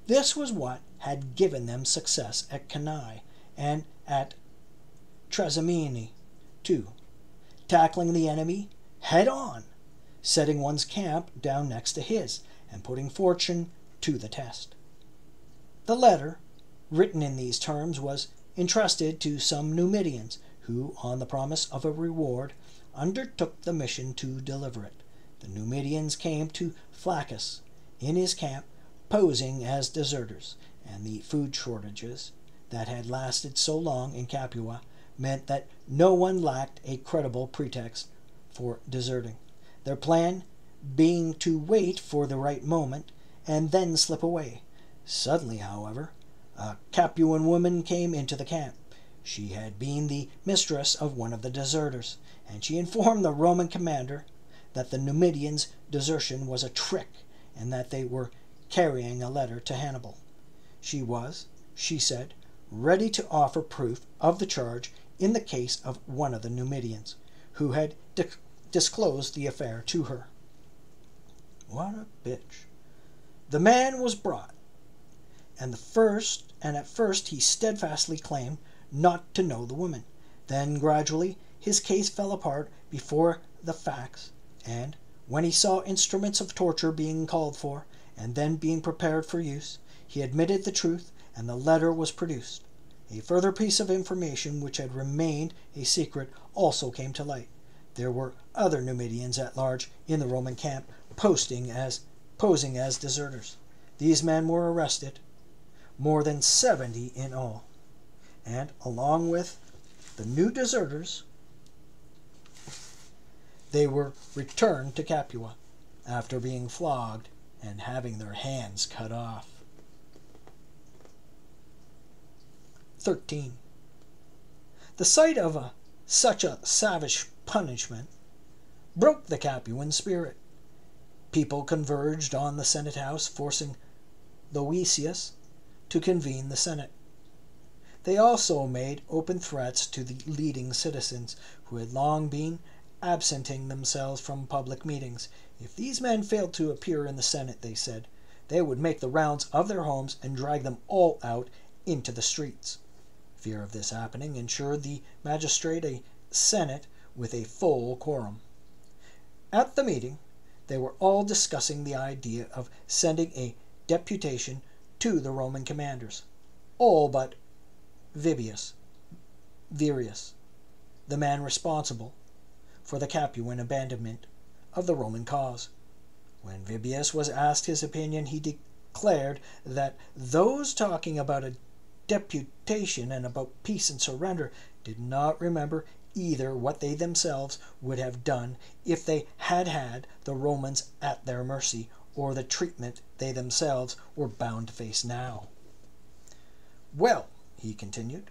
This was what had given them success at Cannae and at Trasimene, too, tackling the enemy head on, setting one's camp down next to his, and putting fortune to the test. The letter, written in these terms, was entrusted to some Numidians, who, on the promise of a reward, undertook the mission to deliver it. The Numidians came to Flaccus in his camp, posing as deserters, and the food shortages that had lasted so long in Capua meant that no one lacked a credible pretext for deserting, their plan being to wait for the right moment and then slip away. Suddenly, however, a Capuan woman came into the camp. She had been the mistress of one of the deserters, and she informed the Roman commander that the Numidians' desertion was a trick and that they were carrying a letter to Hannibal. She was, she said, ready to offer proof of the charge in the case of one of the Numidians, who had disclosed the affair to her. What a bitch. The man was brought, and at first he steadfastly claimed not to know the woman. Then gradually his case fell apart before the facts, and when he saw instruments of torture being called for, and then being prepared for use, he admitted the truth, and the letter was produced. A further piece of information which had remained a secret also came to light. There were other Numidians at large in the Roman camp, posing as deserters. These men were arrested, more than 70 in all, and along with the new deserters, they were returned to Capua after being flogged and having their hands cut off. 13. The sight of such a savage punishment broke the Capuan spirit. People converged on the Senate House, forcing Loesius to convene the Senate. They also made open threats to the leading citizens, who had long been absenting themselves from public meetings. If these men failed to appear in the Senate, they said, they would make the rounds of their homes and drag them all out into the streets. Fear of this happening ensured the magistrate a Senate with a full quorum. At the meeting, they were all discussing the idea of sending a deputation to the Roman commanders, all but Virius, the man responsible for the Capuan abandonment of the Roman cause. When Virius was asked his opinion, he declared that those talking about a deputation and about peace and surrender did not remember either what they themselves would have done if they had had the Romans at their mercy, or the treatment they themselves were bound to face now. Well, he continued,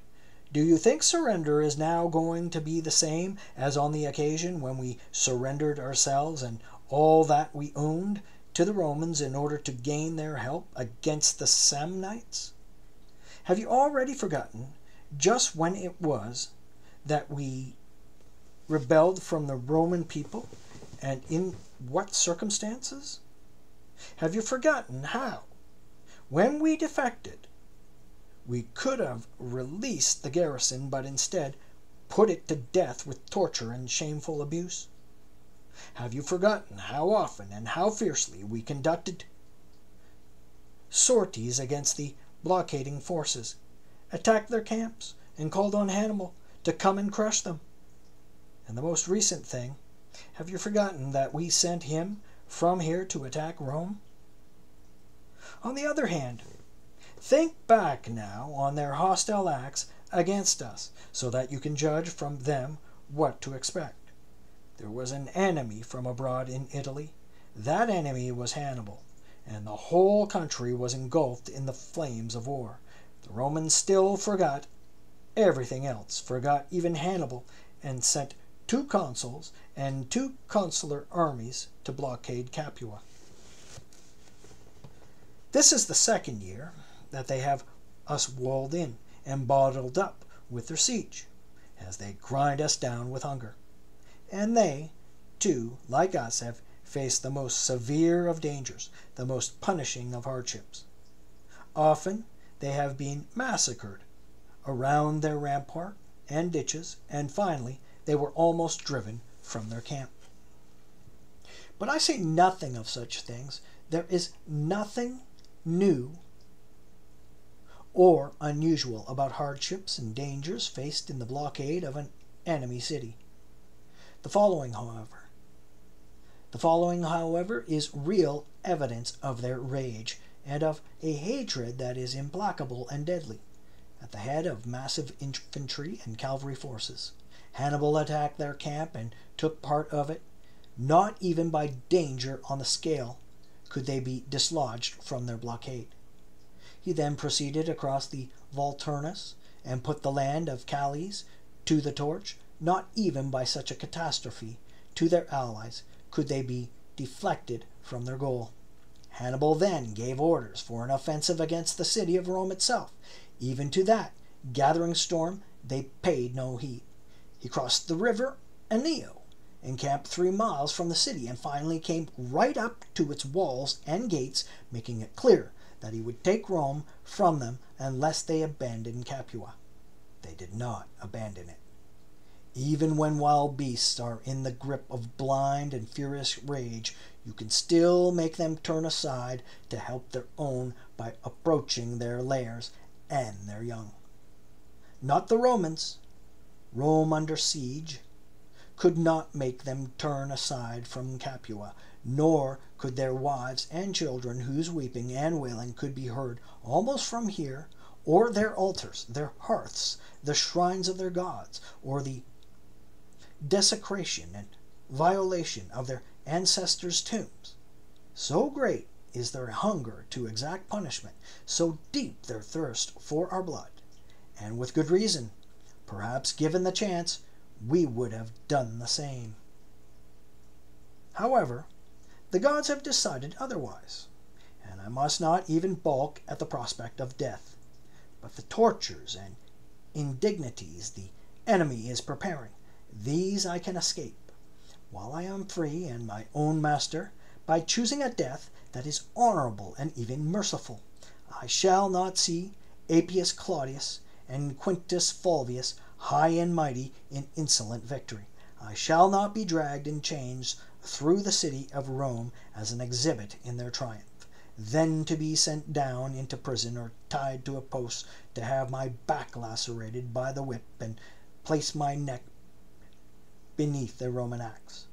do you think surrender is now going to be the same as on the occasion when we surrendered ourselves and all that we owned to the Romans in order to gain their help against the Samnites? Have you already forgotten just when it was that we rebelled from the Roman people, and in what circumstances? Have you forgotten how, when we defected, we could have released the garrison, but instead put it to death with torture and shameful abuse? Have you forgotten how often and how fiercely we conducted sorties against the blockading forces, attacked their camps, and called on Hannibal to come and crush them? And the most recent thing, have you forgotten that we sent him from here to attack Rome? On the other hand, think back now on their hostile acts against us, so that you can judge from them what to expect. There was an enemy from abroad in Italy. That enemy was Hannibal, and the whole country was engulfed in the flames of war. The Romans still forgot everything else, forgot even Hannibal, and sent 2 consuls and 2 consular armies to blockade Capua. This is the second year that they have us walled in and bottled up with their siege, as they grind us down with hunger. And they, too, like us, have faced the most severe of dangers, the most punishing of hardships. Often they have been massacred around their rampart and ditches, and finally they were almost driven from their camp. But I say nothing of such things. There is nothing new or unusual about hardships and dangers faced in the blockade of an enemy city. The following, however, is real evidence of their rage and of a hatred that is implacable and deadly. At the head of massive infantry and cavalry forces, Hannibal attacked their camp and took part of it. Not even by danger on the scale could they be dislodged from their blockade. He then proceeded across the Volturnus and put the land of Calais to the torch. Not even by such a catastrophe to their allies could they be deflected from their goal. Hannibal then gave orders for an offensive against the city of Rome itself. Even to that gathering storm they paid no heed. He crossed the river Anio, encamped 3 miles from the city, and finally came right up to its walls and gates, making it clear that he would take Rome from them unless they abandoned Capua. They did not abandon it. Even when wild beasts are in the grip of blind and furious rage, you can still make them turn aside to help their own by approaching their lairs and their young. Not the Romans. Rome under siege could not make them turn aside from Capua, nor could their wives and children, whose weeping and wailing could be heard almost from here, or their altars, their hearths, the shrines of their gods, or the desecration and violation of their ancestors' tombs. So great is their hunger to exact punishment, so deep their thirst for our blood, and with good reason. Perhaps, given the chance, we would have done the same. However, the gods have decided otherwise, and I must not even balk at the prospect of death. But the tortures and indignities the enemy is preparing, these I can escape, while I am free and my own master, by choosing a death that is honorable and even merciful. I shall not see Appius Claudius and Quintus Fulvius high and mighty in insolent victory. I shall not be dragged in chains through the city of Rome as an exhibit in their triumph, then to be sent down into prison or tied to a post to have my back lacerated by the whip and place my neck beneath a Roman axe.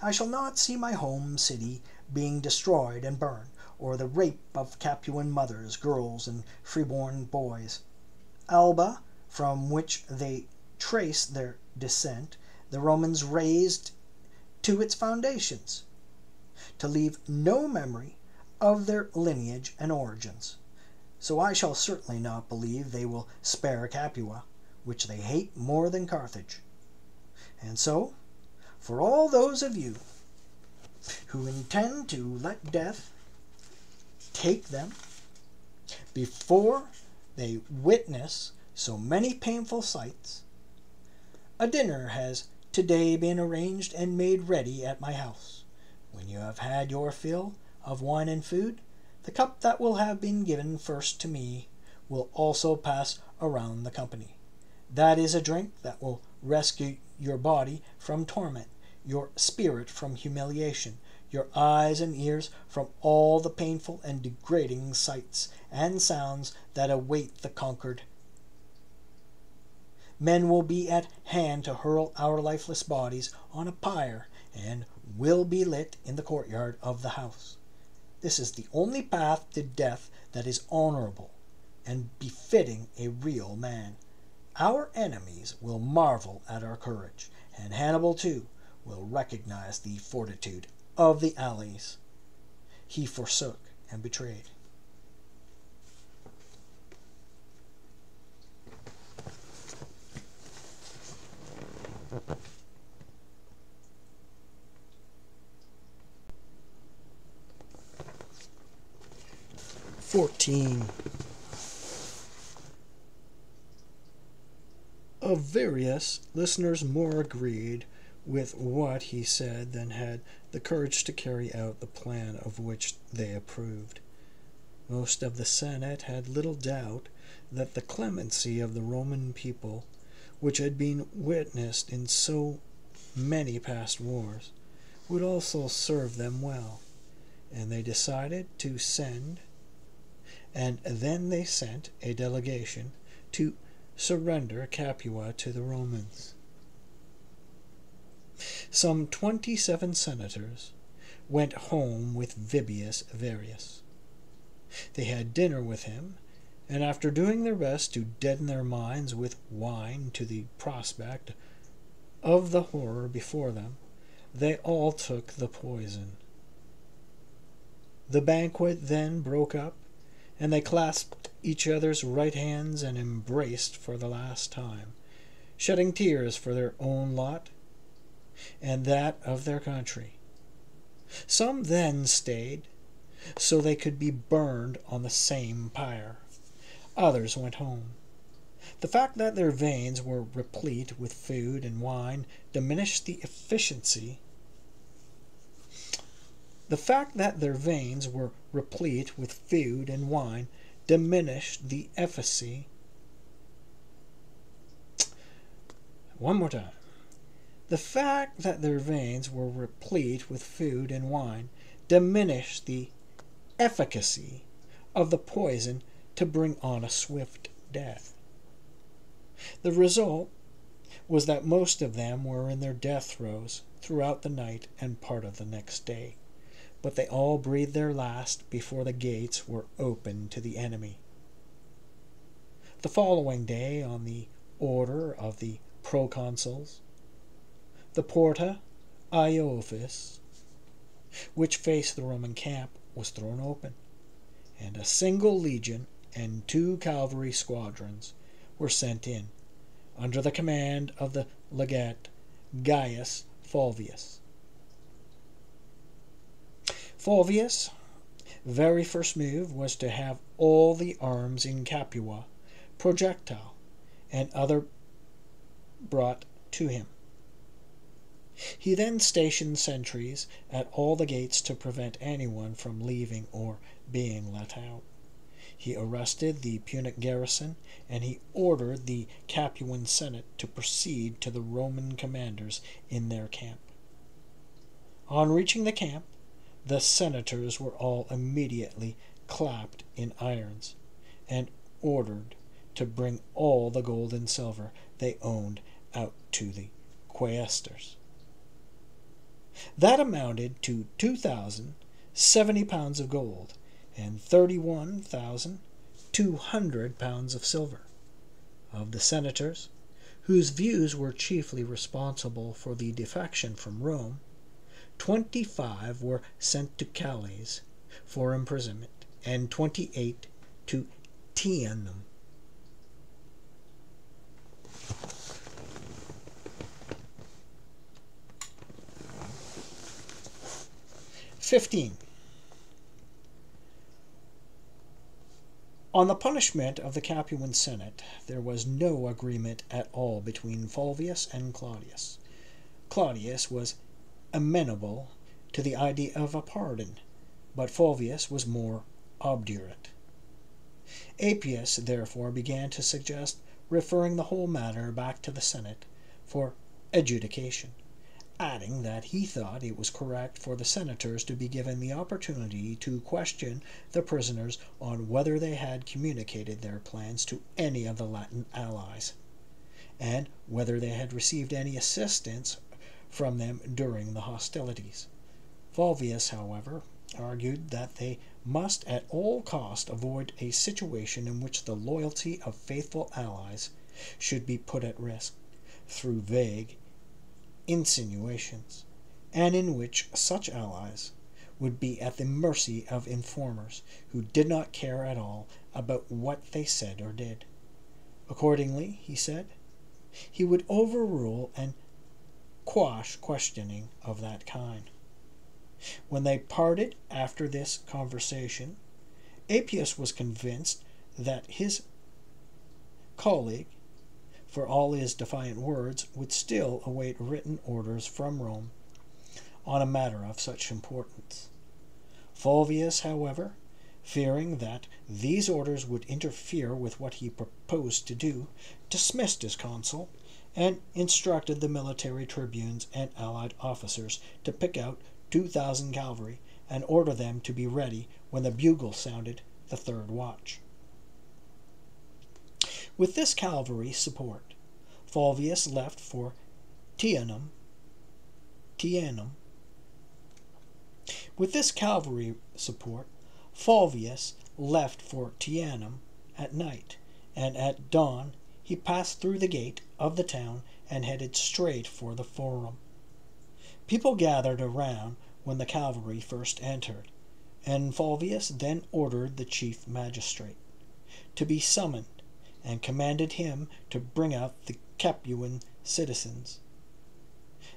I shall not see my home city being destroyed and burned, or the rape of Capuan mothers, girls, and freeborn boys. Alba, from which they trace their descent, the Romans razed to its foundations, to leave no memory of their lineage and origins. So I shall certainly not believe they will spare Capua, which they hate more than Carthage. And so, for all those of you who intend to let death take them before they witness so many painful sights, a dinner has today been arranged and made ready at my house. When you have had your fill of wine and food, the cup that will have been given first to me will also pass around the company. That is a drink that will rescue your body from torment, your spirit from humiliation, your eyes and ears from all the painful and degrading sights and sounds that await the conquered. Men will be at hand to hurl our lifeless bodies on a pyre and will be lit in the courtyard of the house. This is the only path to death that is honorable and befitting a real man. Our enemies will marvel at our courage, and Hannibal, too, will recognize the fortitude of the allies he forsook and betrayed. 14. Of various, listeners more agreed with what he said than had the courage to carry out the plan of which they approved. Most of the Senate had little doubt that the clemency of the Roman people, which had been witnessed in so many past wars, would also serve them well, and they decided to send, and then they sent a delegation to surrender Capua to the Romans. Some 27 senators went home with Vibius Varius. They had dinner with him, and after doing their best to deaden their minds with wine to the prospect of the horror before them, they all took the poison. The banquet then broke up, and they clasped each other's right hands and embraced for the last time, shedding tears for their own lot and that of their country. Some then stayed, so they could be burned on the same pyre. Others went home. The fact that their veins were replete with food and wine diminished the efficacy. The fact that their veins were replete with food and wine diminished the efficacy. One more time. The fact that their veins were replete with food and wine diminished the efficacy of the poison to bring on a swift death. The result was that most of them were in their death throes throughout the night and part of the next day, but they all breathed their last before the gates were opened to the enemy. The following day, on the order of the proconsuls, the Porta Iophis, which faced the Roman camp, was thrown open, and a single legion and 2 cavalry squadrons were sent in, under the command of the legate Gaius Fulvius. Fulvius' very first move was to have all the arms in Capua, projectile, and other brought to him. He then stationed sentries at all the gates to prevent anyone from leaving or being let out. He arrested the Punic garrison, and he ordered the Capuan Senate to proceed to the Roman commanders in their camp. On reaching the camp, the senators were all immediately clapped in irons, and ordered to bring all the gold and silver they owned out to the quaestors. That amounted to 2,070 pounds of gold and 31,200 pounds of silver. Of the senators, whose views were chiefly responsible for the defection from Rome, 25 were sent to Calais for imprisonment, and 28 to Teanum. 15. On the punishment of the Capuan Senate, there was no agreement at all between Fulvius and Claudius. Claudius was amenable to the idea of a pardon, but Fulvius was more obdurate. Appius therefore began to suggest referring the whole matter back to the Senate for adjudication, adding that he thought it was correct for the senators to be given the opportunity to question the prisoners on whether they had communicated their plans to any of the Latin allies, and whether they had received any assistance from them during the hostilities. Fulvius, however, argued that they must at all cost avoid a situation in which the loyalty of faithful allies should be put at risk through vague insinuations, and in which such allies would be at the mercy of informers who did not care at all about what they said or did. Accordingly, he said, he would overrule and quash questioning of that kind. When they parted after this conversation, Appius was convinced that his colleague, for all his defiant words, would still await written orders from Rome on a matter of such importance. Fulvius, however, fearing that these orders would interfere with what he proposed to do, dismissed his consul and instructed the military tribunes and allied officers to pick out 2,000 cavalry and order them to be ready when the bugle sounded the third watch. With this cavalry support, Fulvius left for Teanum. With this cavalry support, Fulvius left for Teanum at night, and at dawn he passed through the gate of the town and headed straight for the Forum. People gathered around when the cavalry first entered, and Fulvius then ordered the chief magistrate to be summoned and commanded him to bring out the Capuan citizens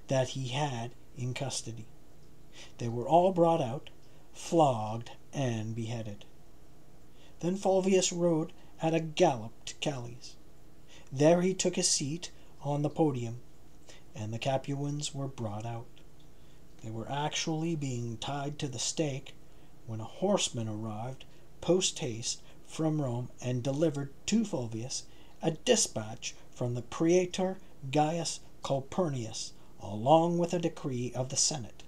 that he had in custody. They were all brought out, flogged, and beheaded. Then Fulvius rode at a gallop to Calais. There he took his seat on the podium, and the Capuans were brought out. They were actually being tied to the stake when a horseman arrived post-haste from Rome and delivered to Fulvius a dispatch from the praetor Gaius Calpurnius, along with a decree of the Senate.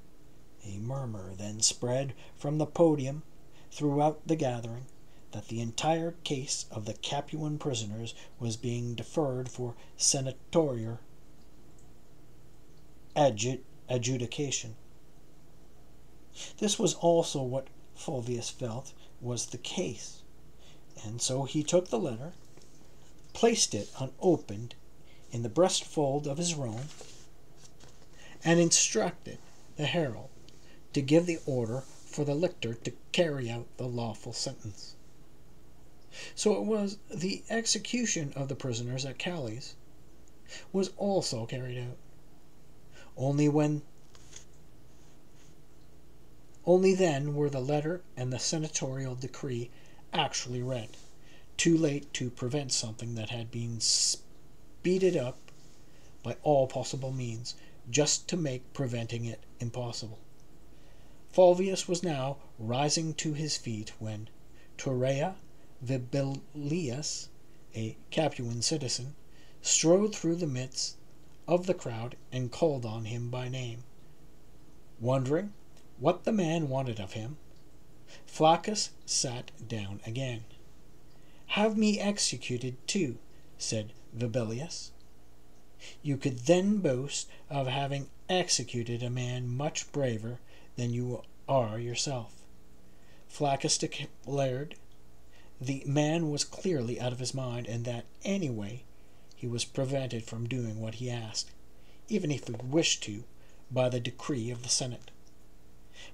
A murmur then spread from the podium throughout the gathering that the entire case of the Capuan prisoners was being deferred for senatorial adjudication. This was also what Fulvius felt was the case, and so he took the letter, placed it unopened in the breastfold of his robe, and instructed the herald to give the order for the lictor to carry out the lawful sentence. So it was the execution of the prisoners at Calais was also carried out. Only then were the letter and the senatorial decree actually read, too late to prevent something that had been speeded up by all possible means, just to make preventing it impossible. Fulvius was now rising to his feet when Torreia Vibelius, a Capuan citizen, strode through the midst of the crowd and called on him by name. Wondering what the man wanted of him, Flaccus sat down again. "Have me executed too," said Vibelius. "You could then boast of having executed a man much braver than you are yourself." Flaccus declared the man was clearly out of his mind, and that anyway he was prevented from doing what he asked, even if he wished to, by the decree of the Senate.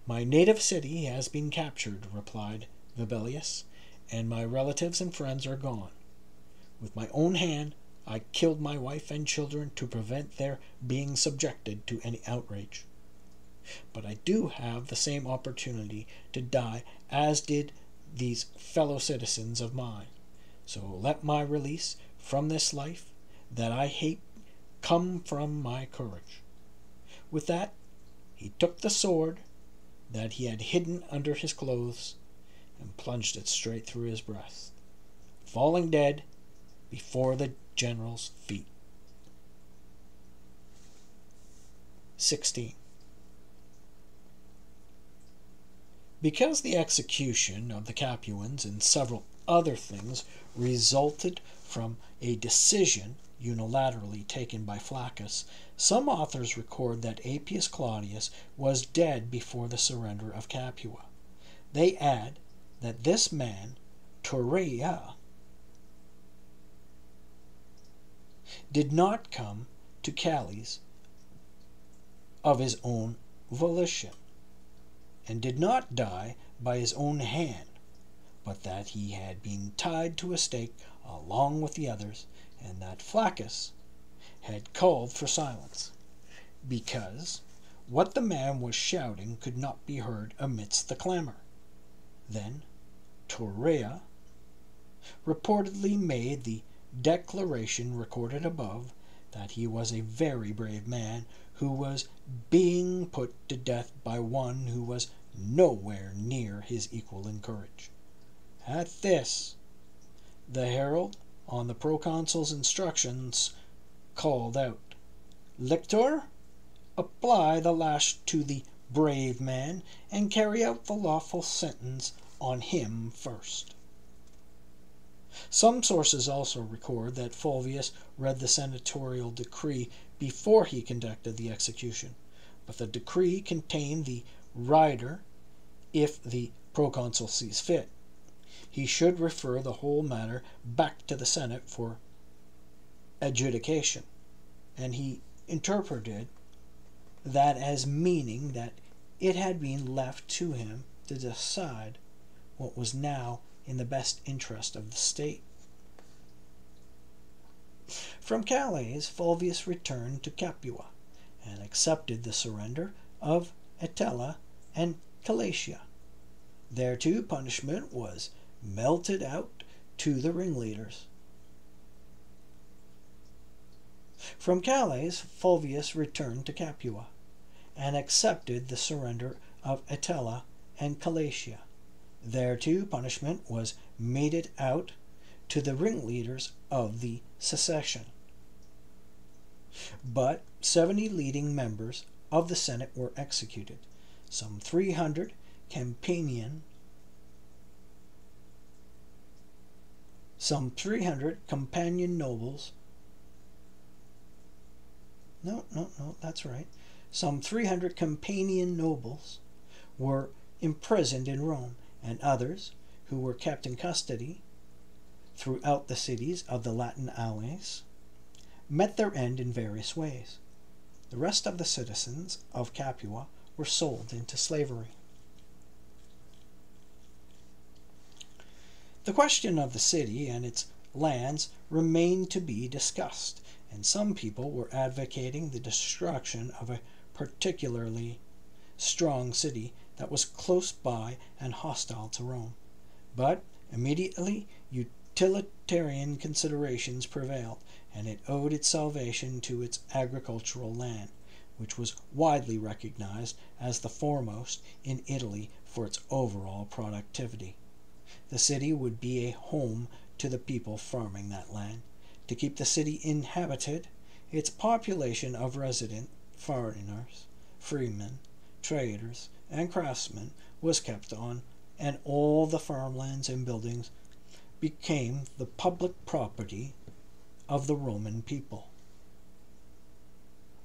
"My native city has been captured," replied Vibelius, "and my relatives and friends are gone. With my own hand I killed my wife and children to prevent their being subjected to any outrage. But I do have the same opportunity to die as did these fellow citizens of mine. So let my release from this life that I hate come from my courage." With that, he took the sword that he had hidden under his clothes and plunged it straight through his breast, falling dead before the general's feet. 16. Because the execution of the Capuans and several other things resulted from a decision unilaterally taken by Flaccus, some authors record that Appius Claudius was dead before the surrender of Capua. They add that this man, Torreia, did not come to Calais of his own volition, and did not die by his own hand, but that he had been tied to a stake along with the others, and that Flaccus had called for silence, because what the man was shouting could not be heard amidst the clamor. Then Torreia, reportedly made the declaration recorded above that he was a very brave man who was being put to death by one who was nowhere near his equal in courage. At this, the herald, on the proconsul's instructions, called out, "Lictor, apply the lash to the brave man, and carry out the lawful sentence on him first." Some sources also record that Fulvius read the senatorial decree before he conducted the execution, but the decree contained the rider, if the proconsul sees fit, he should refer the whole matter back to the Senate for adjudication, and he interpreted that as meaning that it had been left to him to decide what was now in the best interest of the state. From Calais, Fulvius returned to Capua and accepted the surrender of Atella and Calatia. There too punishment was melted out to the ringleaders. From Calais, Fulvius returned to Capua and accepted the surrender of Atella and Calatia. There too punishment was meted out to the ringleaders of the secession. But 70 leading members of the Senate were executed. Some 300 companion nobles. Some 300 companion nobles were imprisoned in Rome, and others, who were kept in custody throughout the cities of the Latin allies, met their end in various ways. The rest of the citizens of Capua were sold into slavery. The question of the city and its lands remained to be discussed, and some people were advocating the destruction of a particularly strong city that was close by and hostile to Rome. But immediately utilitarian considerations prevailed, and it owed its salvation to its agricultural land, which was widely recognized as the foremost in Italy for its overall productivity. The city would be a home to the people farming that land. To keep the city inhabited, its population of resident foreigners, freemen, traders, and craftsmen was kept on, and all the farmlands and buildings became the public property of the Roman people.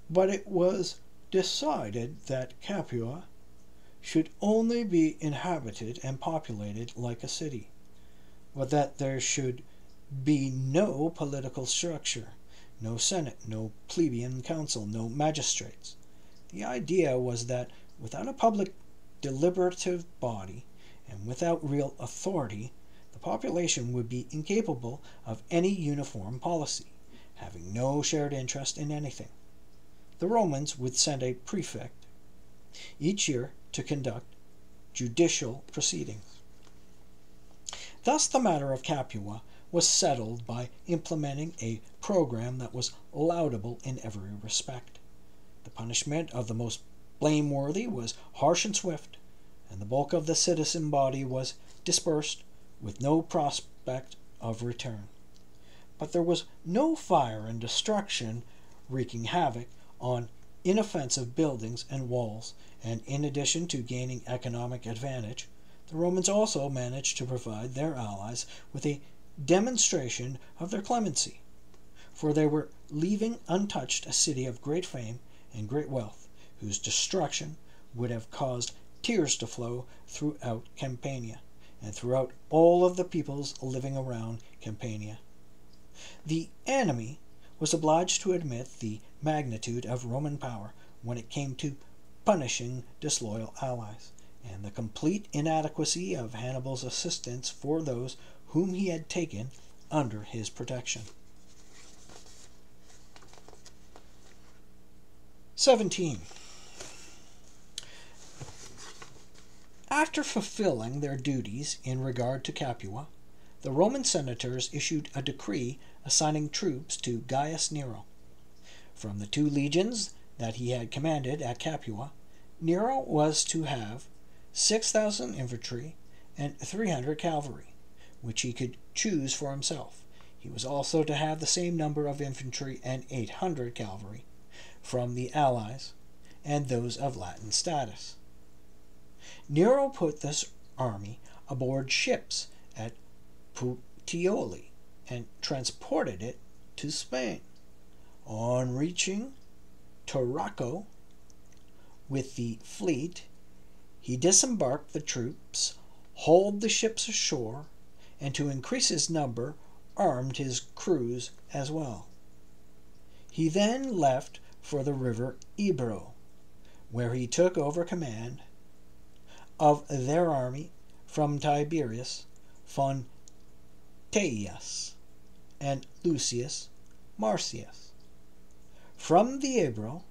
But it was decided that Capua should only be inhabited and populated like a city, but that there should be no political structure, no senate, no plebeian council, no magistrates. The idea was that without a public deliberative body and without real authority, the population would be incapable of any uniform policy, having no shared interest in anything. The Romans would send a prefect each year to conduct judicial proceedings. Thus the matter of Capua was settled by implementing a program that was laudable in every respect. The punishment of the most blameworthy was harsh and swift, and the bulk of the citizen body was dispersed with no prospect of return. But there was no fire and destruction wreaking havoc on inoffensive buildings and walls, and in addition to gaining economic advantage, the Romans also managed to provide their allies with a demonstration of their clemency, for they were leaving untouched a city of great fame and great wealth, whose destruction would have caused tears to flow throughout Campania, and throughout all of the peoples living around Campania. The enemy was obliged to admit the magnitude of Roman power when it came to punishing disloyal allies, and the complete inadequacy of Hannibal's assistance for those whom he had taken under his protection. 17. After fulfilling their duties in regard to Capua, the Roman senators issued a decree assigning troops to Gaius Nero. From the 2 legions that he had commanded at Capua, Nero was to have 6,000 infantry and 300 cavalry, which he could choose for himself. He was also to have the same number of infantry and 800 cavalry from the allies and those of Latin status. Nero put this army aboard ships at Puteoli and transported it to Spain. On reaching Tarraco with the fleet, he disembarked the troops, hauled the ships ashore, and to increase his number, armed his crews as well. He then left for the river Ebro, where he took over command of their army from Tiberius Fonteius and Lucius Marcius. From the Ebro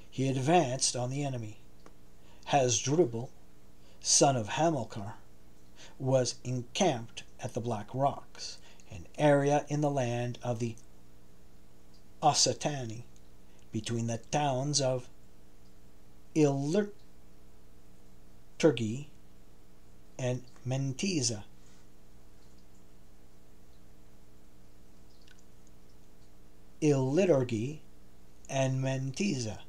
he advanced on the enemy. Hasdrubal, son of Hamilcar, was encamped at the Black Rocks, an area in the land of the Occitani, between the towns of Illyrturgi and Mentisa. Illyrturgi and Mentisa.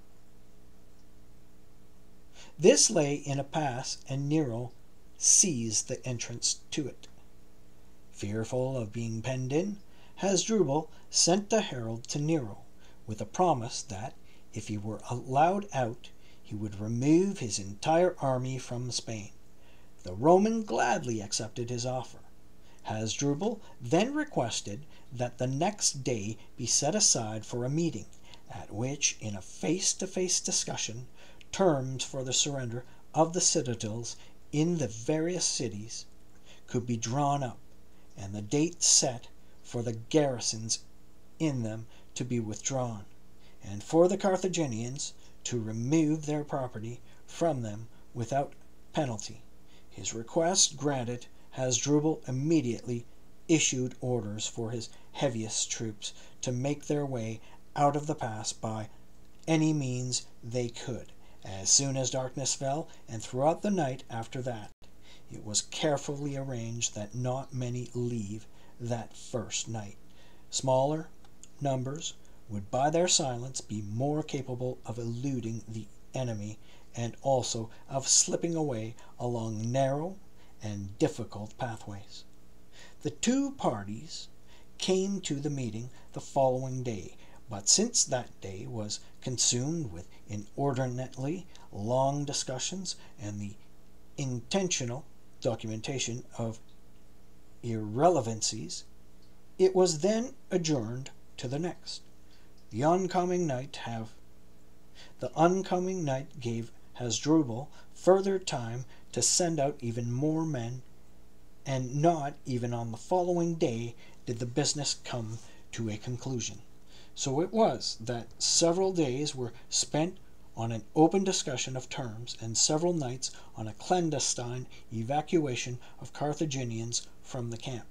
This lay in a pass, and Nero seized the entrance to it. Fearful of being penned in, Hasdrubal sent a herald to Nero with a promise that, if he were allowed out, he would remove his entire army from Spain. The Roman gladly accepted his offer. Hasdrubal then requested that the next day be set aside for a meeting, at which, in a face-to-face discussion, terms for the surrender of the citadels in the various cities could be drawn up, and the date set for the garrisons in them to be withdrawn, and for the Carthaginians to remove their property from them without penalty. His request granted, Hasdrubal immediately issued orders for his heaviest troops to make their way out of the pass by any means they could, as soon as darkness fell, and throughout the night after that. It was carefully arranged that not many leave that first night. Smaller numbers would by their silence be more capable of eluding the enemy and also of slipping away along narrow and difficult pathways. The 2 parties came to the meeting the following day, but since that day was consumed with inordinately long discussions and the intentional documentation of irrelevancies, it was then adjourned to the next. The oncoming night gave Hasdrubal further time to send out even more men, and not even on the following day did the business come to a conclusion. So it was that several days were spent on an open discussion of terms, and several nights on a clandestine evacuation of Carthaginians from the camp.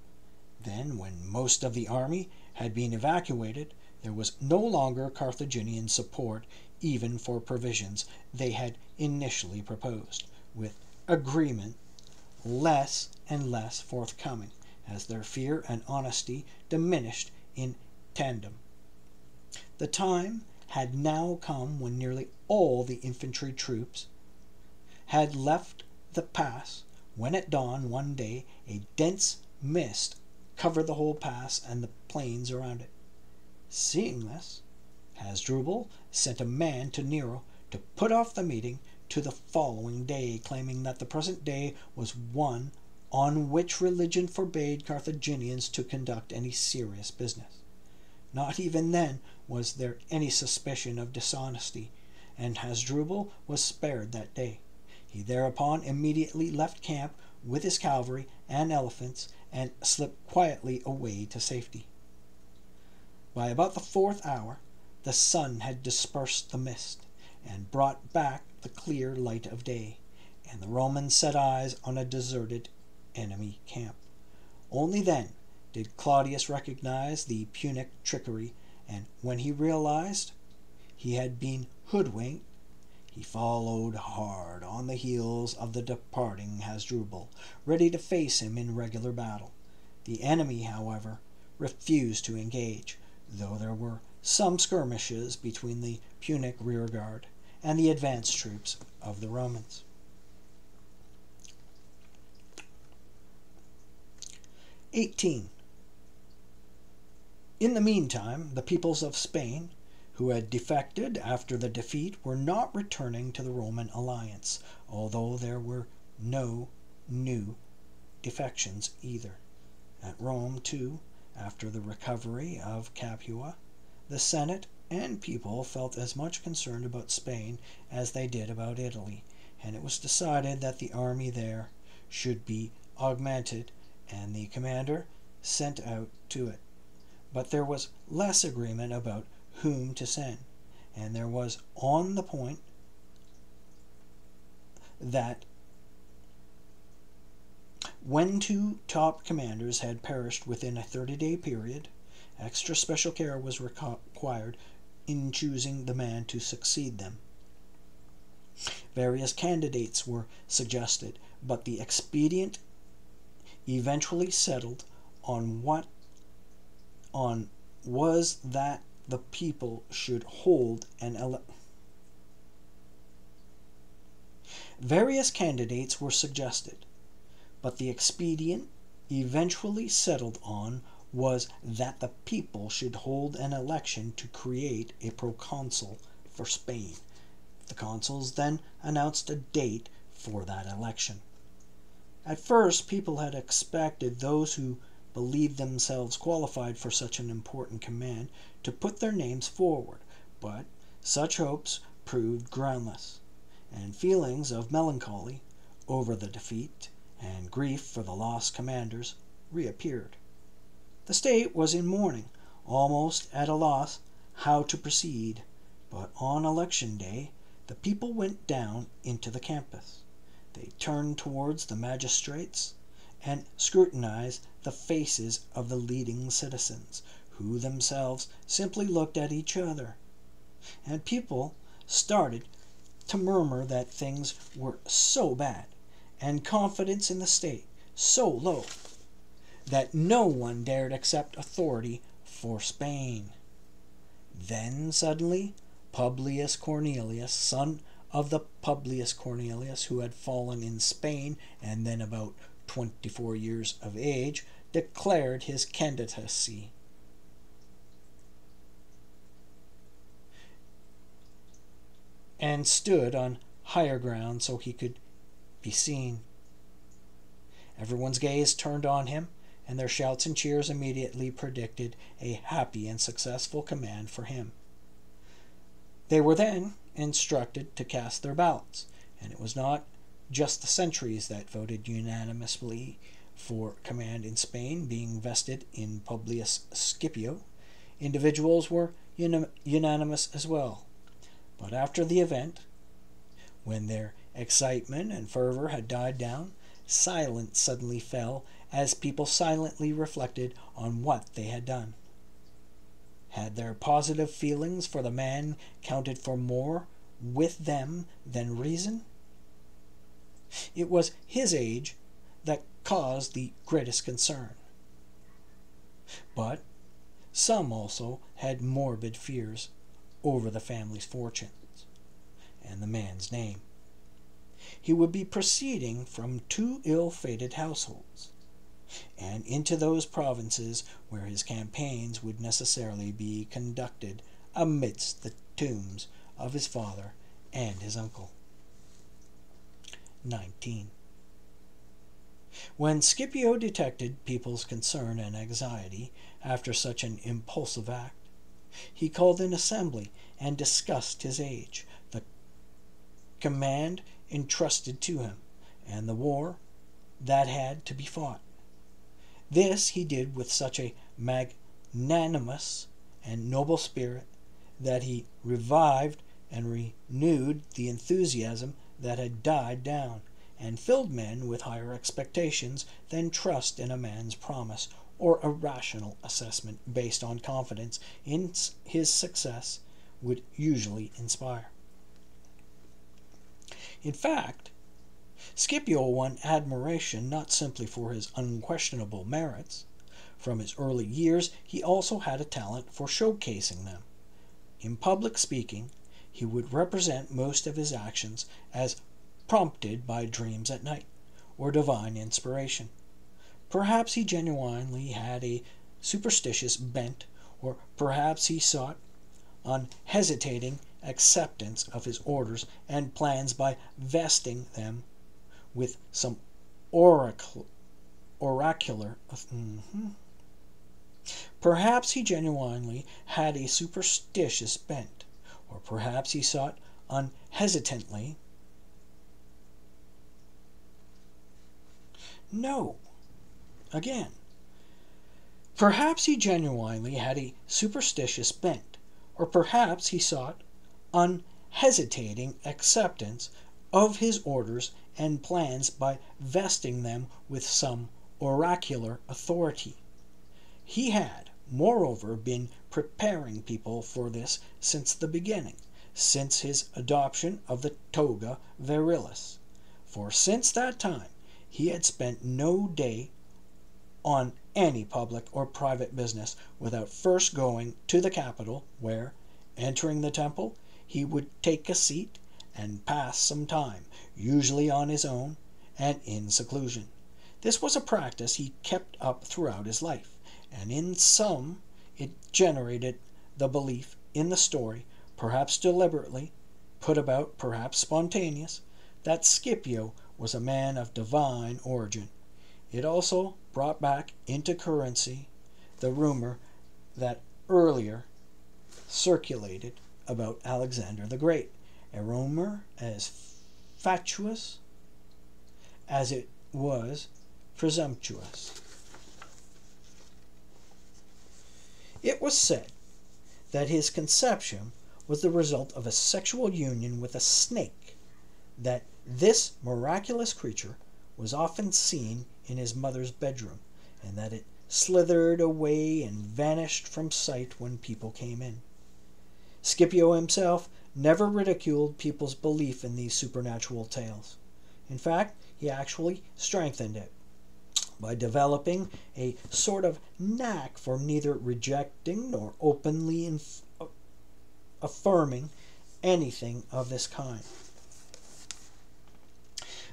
Then, when most of the army had been evacuated, there was no longer Carthaginian support even for provisions they had initially proposed, with agreement less and less forthcoming, as their fear and honesty diminished in tandem. The time had now come when nearly all the infantry troops had left the pass, when at dawn one day a dense mist covered the whole pass and the plains around it. Seeing this, Hasdrubal sent a man to Nero to put off the meeting to the following day, claiming that the present day was one on which religion forbade Carthaginians to conduct any serious business. Not even then was there any suspicion of dishonesty, and Hasdrubal was spared that day. He thereupon immediately left camp with his cavalry and elephants, and slipped quietly away to safety. By about the 4th hour, the sun had dispersed the mist, and brought back the clear light of day, and the Romans set eyes on a deserted enemy camp. Only then did Claudius recognize the Punic trickery, and when he realized he had been hoodwinked, he followed hard on the heels of the departing Hasdrubal, ready to face him in regular battle. The enemy, however, refused to engage, though there were some skirmishes between the Punic rearguard and the advanced troops of the Romans. 18. In the meantime, the peoples of Spain, who had defected after the defeat, were not returning to the Roman alliance, although there were no new defections either. At Rome, too, after the recovery of Capua, the Senate and people felt as much concerned about Spain as they did about Italy, and it was decided that the army there should be augmented and the commander sent out to it. But there was less agreement about whom to send, and there was on the point that when two top commanders had perished within a 30-day period, extra special care was required in choosing the man to succeed them. Various candidates were suggested, but the expedient eventually settled on was that the people should hold an Various candidates were suggested, but the expedient eventually settled on was that the people should hold an election to create a proconsul for Spain. The consuls then announced a date for that election. At first, people had expected those who believed themselves qualified for such an important command to put their names forward, but such hopes proved groundless, and feelings of melancholy over the defeat and grief for the lost commanders reappeared. The state was in mourning, almost at a loss how to proceed, but on election day the people went down into the campus. They turned towards the magistrates and scrutinized the faces of the leading citizens, who themselves simply looked at each other. And people started to murmur that things were so bad, and confidence in the state so low, that no one dared accept authority for Spain. Then suddenly Publius Cornelius, son of the Publius Cornelius who had fallen in Spain and then about 24 years of age, declared his candidacy. And stood on higher ground so he could be seen. Everyone's gaze turned on him, and their shouts and cheers immediately predicted a happy and successful command for him. They were then instructed to cast their ballots, and it was not just the centuries that voted unanimously for command in Spain being vested in Publius Scipio. Individuals were unanimous as well. But after the event, when their excitement and fervor had died down, silence suddenly fell as people silently reflected on what they had done. Had their positive feelings for the man counted for more with them than reason? It was his age that caused the greatest concern. But some also had morbid fears over the family's fortunes and the man's name. He would be proceeding from two ill-fated households, and into those provinces where his campaigns would necessarily be conducted amidst the tombs of his father and his uncle. 19. When Scipio detected people's concern and anxiety after such an impulsive act, he called an assembly and discussed his age, the command entrusted to him, and the war that had to be fought. This he did with such a magnanimous and noble spirit that he revived and renewed the enthusiasm that had died down, and filled men with higher expectations than trust in a man's promise or a rational assessment based on confidence in his success would usually inspire. In fact, Scipio won admiration not simply for his unquestionable merits. From his early years, he also had a talent for showcasing them. In public speaking, he would represent most of his actions as prompted by dreams at night or divine inspiration. Perhaps he genuinely had a superstitious bent, or perhaps he sought unhesitating acceptance of his orders and plans by vesting them with some oracular. Perhaps he genuinely had a superstitious bent, or perhaps he sought unhesitatingly. No. Again. Perhaps he genuinely had a superstitious bent, or perhaps he sought unhesitating acceptance of his orders and plans by vesting them with some oracular authority. He had, moreover, been preparing people for this since the beginning, since his adoption of the toga virilis. For since that time he had spent no day on any public or private business without first going to the Capitol, where, entering the temple, he would take a seat and pass some time, usually on his own and in seclusion. This was a practice he kept up throughout his life, and in some it generated the belief in the story, perhaps deliberately put about, perhaps spontaneous, that Scipio was a man of divine origin. It also brought back into currency the rumor that earlier circulated about Alexander the Great, a rumor as fatuous as it was presumptuous. It was said that his conception was the result of a sexual union with a snake, that this miraculous creature was often seen in his mother's bedroom, and that it slithered away and vanished from sight when people came in. Scipio himself never ridiculed people's belief in these supernatural tales. In fact, he actually strengthened it by developing a sort of knack for neither rejecting nor openly affirming anything of this kind.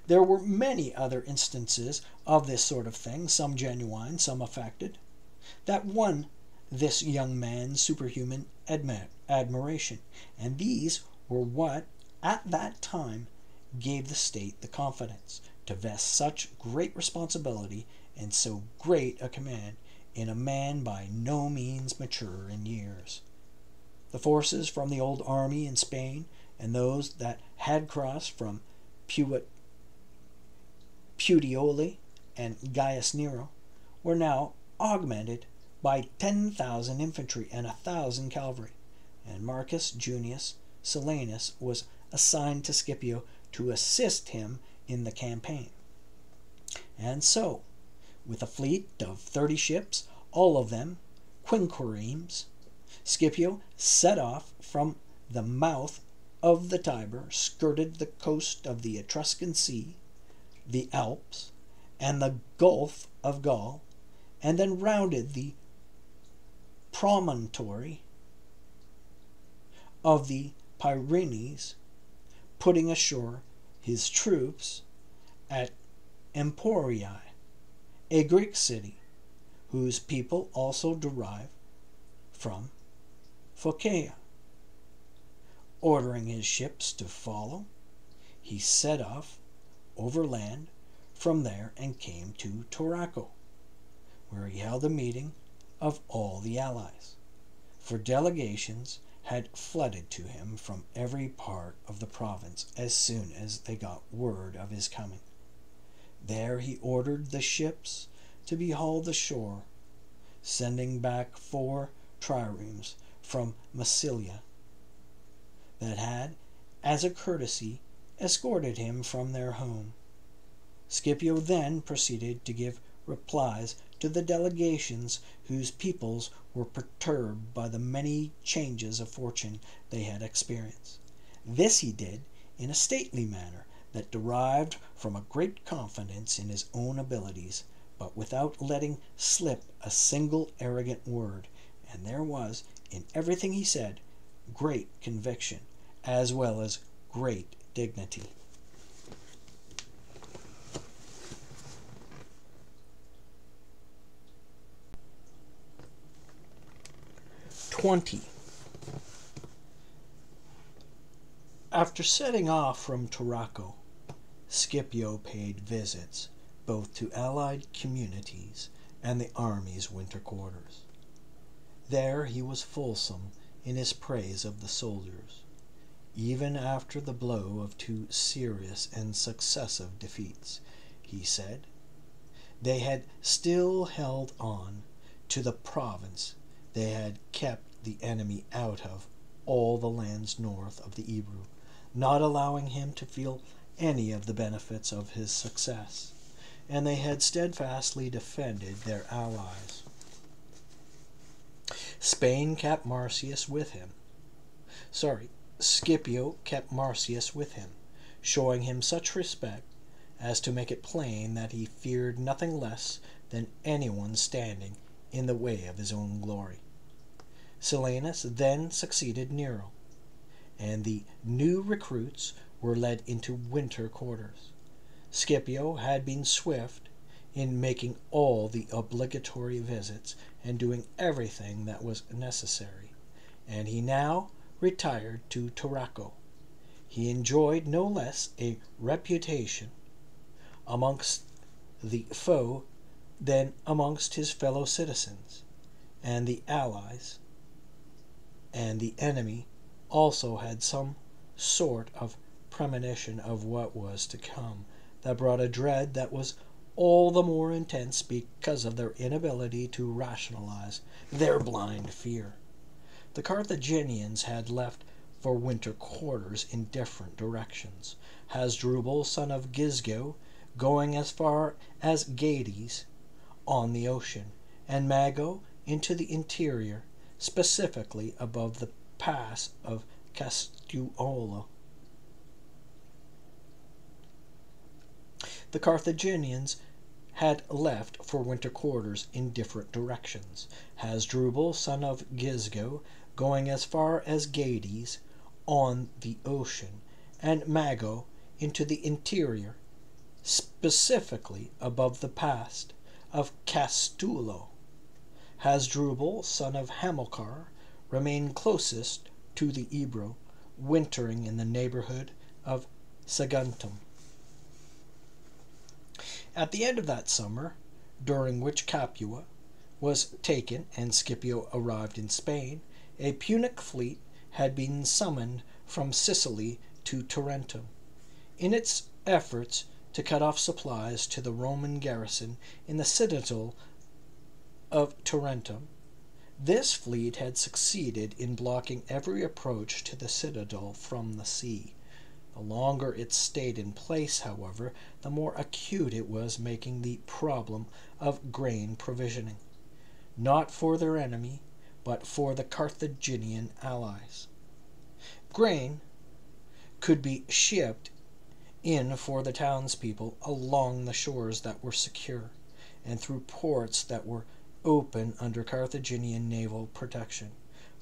There were many other instances of this sort of thing, some genuine, some affected, that won this young man's superhuman admiration, and these were what, at that time, gave the state the confidence to vest such great responsibility and so great a command in a man by no means mature in years. The forces from the old army in Spain and those that had crossed from Puteoli and Gaius Nero were now augmented by 10,000 infantry and 1,000 cavalry, and Marcus Junius Silanus was assigned to Scipio to assist him in the campaign. And so, with a fleet of 30 ships, all of them quinqueremes, Scipio set off from the mouth of the Tiber, skirted the coast of the Etruscan Sea, the Alps, and the Gulf of Gaul, and then rounded the promontory of the Pyrenees, putting ashore his troops at Emporiae, a Greek city, whose people also derive from Phocaea. Ordering his ships to follow, he set off overland from there and came to Torraco, where he held a meeting of all the allies, for delegations had flooded to him from every part of the province as soon as they got word of his coming. There he ordered the ships to be hauled ashore, sending back 4 triremes from Massilia that had, as a courtesy, escorted him from their home. Scipio then proceeded to give replies to the delegations whose peoples were perturbed by the many changes of fortune they had experienced. This he did in a stately manner that derived from a great confidence in his own abilities, but without letting slip a single arrogant word, and there was, in everything he said, great conviction, as well as great dignity. 20. After setting off from Tarraco, Scipio paid visits both to allied communities and the army's winter quarters. There he was fulsome in his praise of the soldiers, even after the blow of 2 serious and successive defeats. He said, they had still held on to the province they had kept the enemy out of all the lands north of the Ebro, not allowing him to feel any of the benefits of his success, and they had steadfastly defended their allies. Scipio kept Marcius with him, showing him such respect as to make it plain that he feared nothing less than anyone standing in the way of his own glory. Silanus then succeeded Nero, and the new recruits were led into winter quarters. Scipio had been swift in making all the obligatory visits and doing everything that was necessary, and he now retired to Tarraco. He enjoyed no less a reputation amongst the foe than amongst his fellow citizens, and the allies, and the enemy also had some sort of premonition of what was to come, that brought a dread that was all the more intense because of their inability to rationalize their blind fear. The Carthaginians had left for winter quarters in different directions, Hasdrubal, son of Gisgo, going as far as Gades on the ocean, and Mago into the interior, specifically above the pass of Castuolo. The Carthaginians had left for winter quarters in different directions, Hasdrubal, son of Gisgo, going as far as Gades on the ocean, and Mago into the interior, specifically above the pass of Castulo. Hasdrubal, son of Hamilcar, remained closest to the Ebro, wintering in the neighborhood of Saguntum. At the end of that summer, during which Capua was taken and Scipio arrived in Spain, a Punic fleet had been summoned from Sicily to Tarentum, in its efforts to cut off supplies to the Roman garrison in the citadel of Tarentum. This fleet had succeeded in blocking every approach to the citadel from the sea. The longer it stayed in place, however, the more acute it was, making the problem of grain provisioning, not for their enemy, but for the Carthaginian allies. Grain could be shipped in for the townspeople along the shores that were secure, and through ports that were open under Carthaginian naval protection.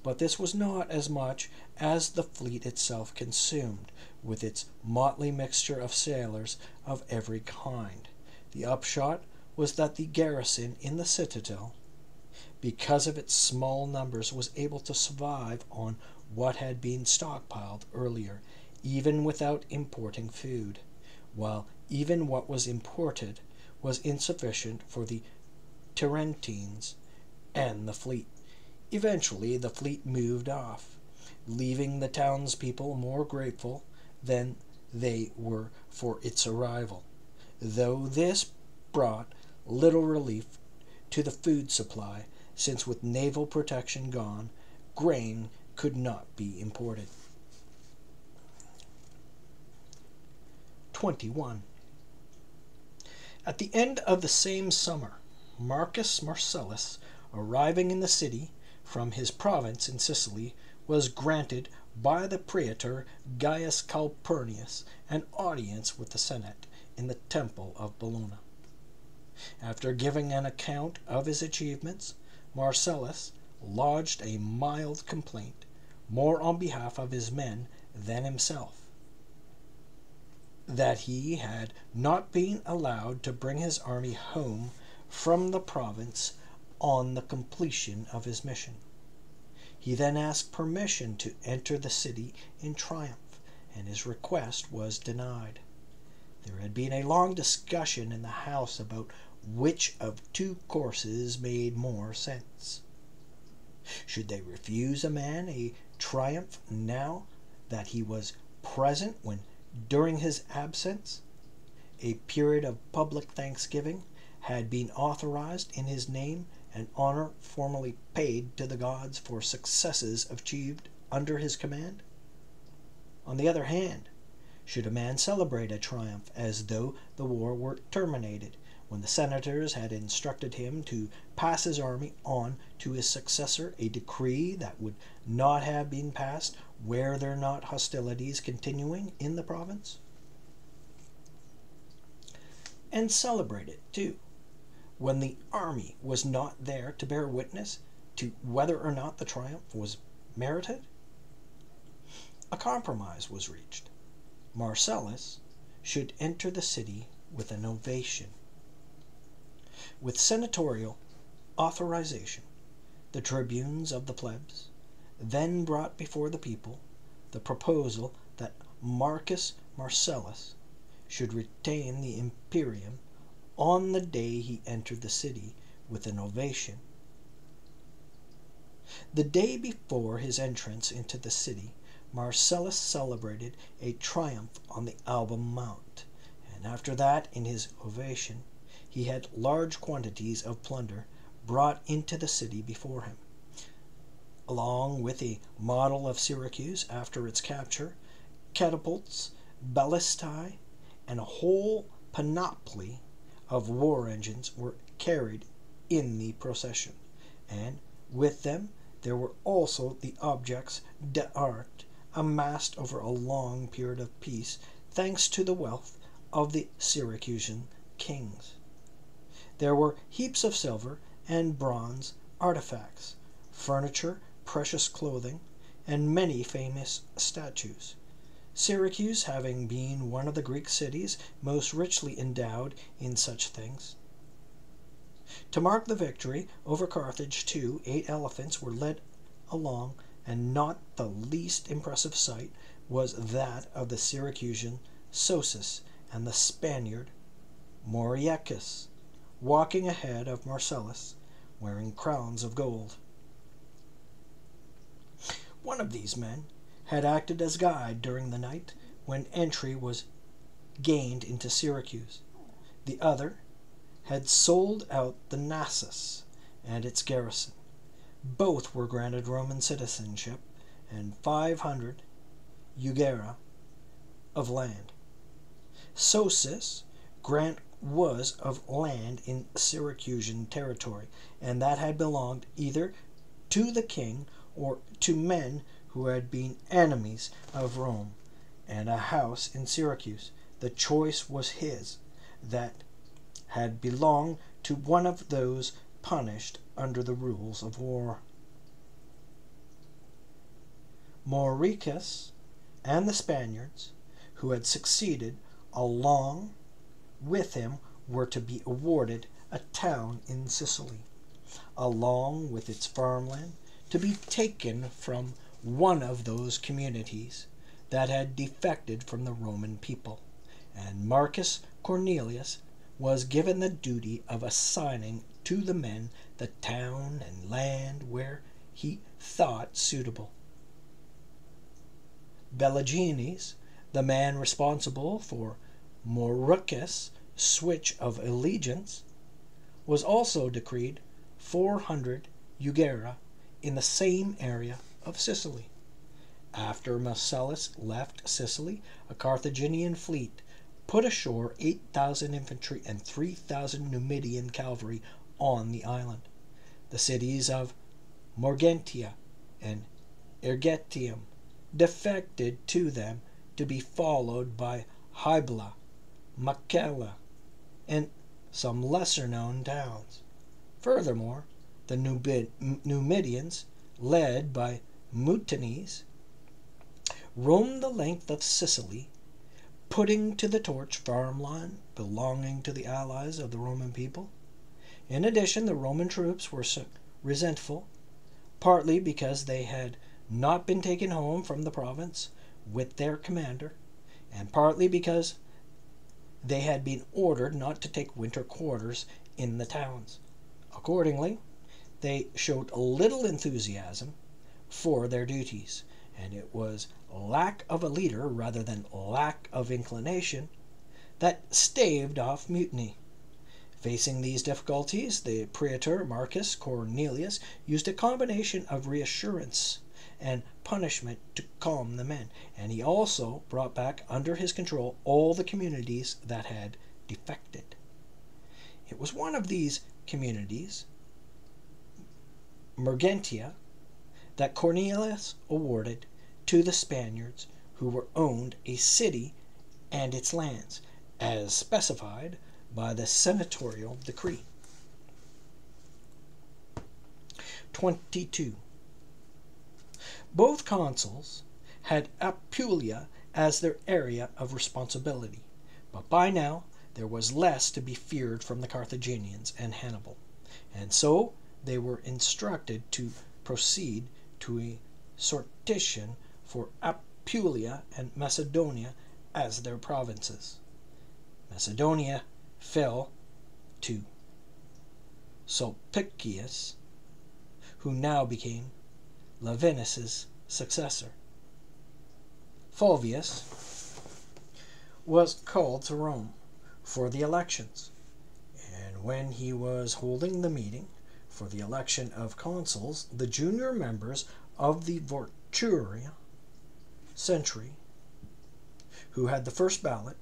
But this was not as much as the fleet itself consumed, with its motley mixture of sailors of every kind. The upshot was that the garrison in the citadel, because of its small numbers, was able to survive on what had been stockpiled earlier, even without importing food, while even what was imported was insufficient for the Tarentines and the fleet. Eventually, the fleet moved off, leaving the townspeople more grateful than they were for its arrival, though this brought little relief to the food supply, since with naval protection gone, grain could not be imported. 21. At the end of the same summer, Marcus Marcellus, arriving in the city from his province in Sicily, was granted by the praetor Gaius Calpurnius an audience with the Senate in the temple of Bologna. After giving an account of his achievements, Marcellus lodged a mild complaint, more on behalf of his men than himself, that he had not been allowed to bring his army home from the province on the completion of his mission. He then asked permission to enter the city in triumph, and his request was denied. There had been a long discussion in the house about which of two courses made more sense. Should they refuse a man a triumph now that he was present when, during his absence, a period of public thanksgiving had been authorized in his name and honor formally paid to the gods for successes achieved under his command? On the other hand, should a man celebrate a triumph as though the war were terminated, when the senators had instructed him to pass his army on to his successor, a decree that would not have been passed were there not hostilities continuing in the province? And celebrate it, too, when the army was not there to bear witness to whether or not the triumph was merited? A compromise was reached. Marcellus should enter the city with an ovation. With senatorial authorization, the tribunes of the plebs then brought before the people the proposal that Marcus Marcellus should retain the imperium on the day he entered the city with an ovation. The day before his entrance into the city, Marcellus celebrated a triumph on the Alban Mount, and after that, in his ovation, he had large quantities of plunder brought into the city before him, along with a model of Syracuse after its capture, catapults, ballistae, and a whole panoply of war engines were carried in the procession, and with them there were also the objects d'art amassed over a long period of peace, thanks to the wealth of the Syracusan kings. There were heaps of silver and bronze artifacts, furniture, precious clothing, and many famous statues, Syracuse having been one of the Greek cities most richly endowed in such things. To mark the victory over Carthage, too, 8 elephants were led along, and not the least impressive sight was that of the Syracusan Sosus and the Spaniard Moriacus, walking ahead of Marcellus, wearing crowns of gold. One of these men had acted as guide during the night when entry was gained into Syracuse. The other had sold out the Nasus and its garrison. Both were granted Roman citizenship and 500 jugera of land. Sosus grant was of land in Syracusan territory, and that had belonged either to the king or to men who had been enemies of Rome, and a house in Syracuse. The choice was his, that had belonged to one of those punished under the rules of war. Mauricus and the Spaniards who had succeeded along with him were to be awarded a town in Sicily, along with its farmland, to be taken from one of those communities that had defected from the Roman people, and Marcus Cornelius was given the duty of assigning to the men the town and land where he thought suitable. Beligenes, the man responsible for Mauricus' switch of allegiance, was also decreed 400 jugera in the same area of Sicily. After Marcellus left Sicily, a Carthaginian fleet put ashore 8,000 infantry and 3,000 Numidian cavalry on the island. The cities of Morgentia and Ergetium defected to them, to be followed by Hybla, Makela, and some lesser-known towns. Furthermore, the Numidians, led by Mutinnes, roamed the length of Sicily, putting to the torch farmland belonging to the allies of the Roman people. In addition, the Roman troops were resentful, partly because they had not been taken home from the province with their commander, and partly because they had been ordered not to take winter quarters in the towns. Accordingly, they showed little enthusiasm for their duties, and it was lack of a leader rather than lack of inclination that staved off mutiny. Facing these difficulties, the praetor Marcus Cornelius used a combination of reassurance and punishment to calm the men, and he also brought back under his control all the communities that had defected. It was one of these communities, Mergentia, that Cornelius awarded to the Spaniards who were owned a city and its lands, as specified by the senatorial decree. 22. Both consuls had Apulia as their area of responsibility, but by now there was less to be feared from the Carthaginians and Hannibal, and so they were instructed to proceed to a sortition for Apulia and Macedonia as their provinces. Macedonia fell to Sulpicius, who now became Lavinus' successor. Fulvius was called to Rome for the elections, and when he was holding the meeting for the election of consuls, the junior members of the Vorturia century, who had the first ballot,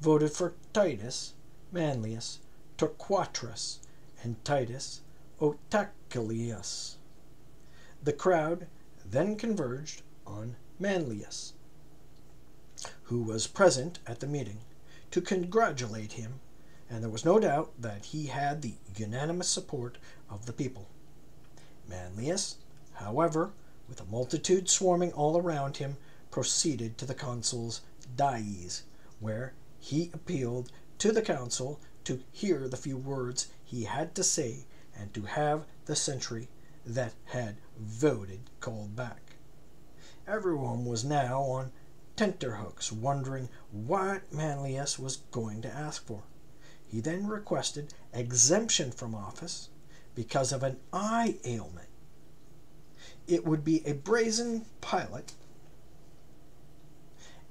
voted for Titus Manlius Torquatus and Titus Otacilius. The crowd then converged on Manlius, who was present at the meeting, to congratulate him, and there was no doubt that he had the unanimous support of the people. Manlius, however, with a multitude swarming all around him, proceeded to the consul's dais, where he appealed to the council to hear the few words he had to say and to have the century that had voted called back. Everyone was now on tenterhooks, wondering what Manlius was going to ask for. He then requested exemption from office because of an eye ailment. It would be a brazen pilot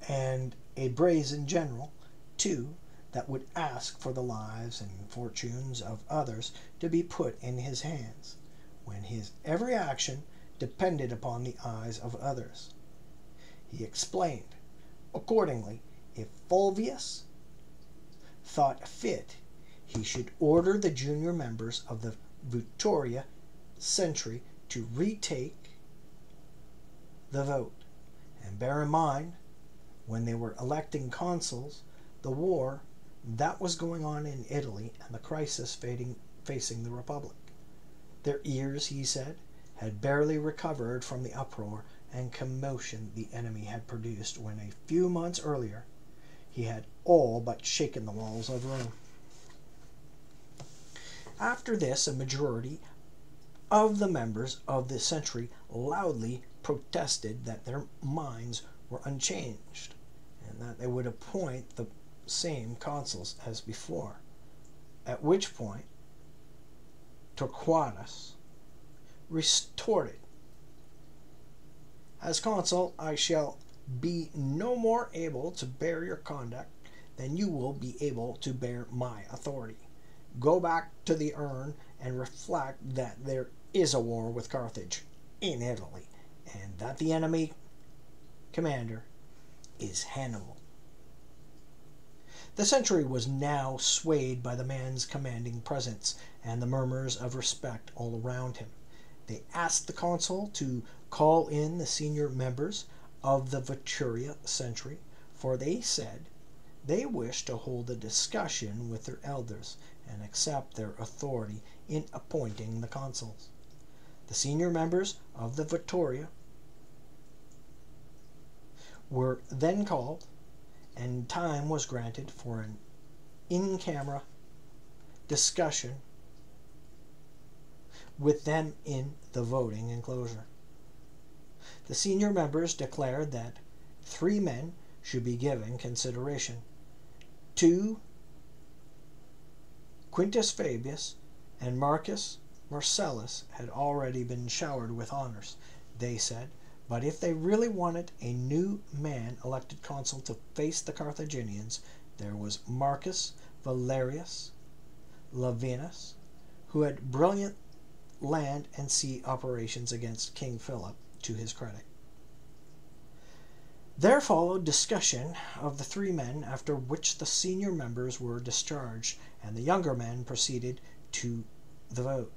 and a brazen general, too, that would ask for the lives and fortunes of others to be put in his hands, when his every action depended upon the eyes of others. He explained, accordingly, if Fulvius thought fit, he should order the junior members of the Vittoria century to retake the vote, and bear in mind, when they were electing consuls, the war that was going on in Italy and the crisis facing the Republic. Their ears, he said, had barely recovered from the uproar and commotion the enemy had produced when a few months earlier he had all but shaken the walls of Rome. After this, a majority of the members of the century loudly protested that their minds were unchanged and that they would appoint the same consuls as before, at which point Torquatus retorted, "As consul, I shall be no more able to bear your conduct than you will be able to bear my authority. Go back to the urn and reflect that there is a war with Carthage in Italy, and that the enemy commander is Hannibal." The sentry was now swayed by the man's commanding presence and the murmurs of respect all around him. They asked the consul to call in the senior members of the Veturia sentry, for they said they wished to hold a discussion with their elders and accept their authority in appointing the consuls. The senior members of the Veturia were then called, and time was granted for an in-camera discussion with them in the voting enclosure. The senior members declared that 3 men should be given consideration. 2, Quintus Fabius and Marcus Marcellus, had already been showered with honors, they said, but if they really wanted a new man elected consul to face the Carthaginians, there was Marcus Valerius Lavinus, who had brilliant land and sea operations against King Philip to his credit. There followed discussion of the 3 men, after which the senior members were discharged, and the younger men proceeded to the vote.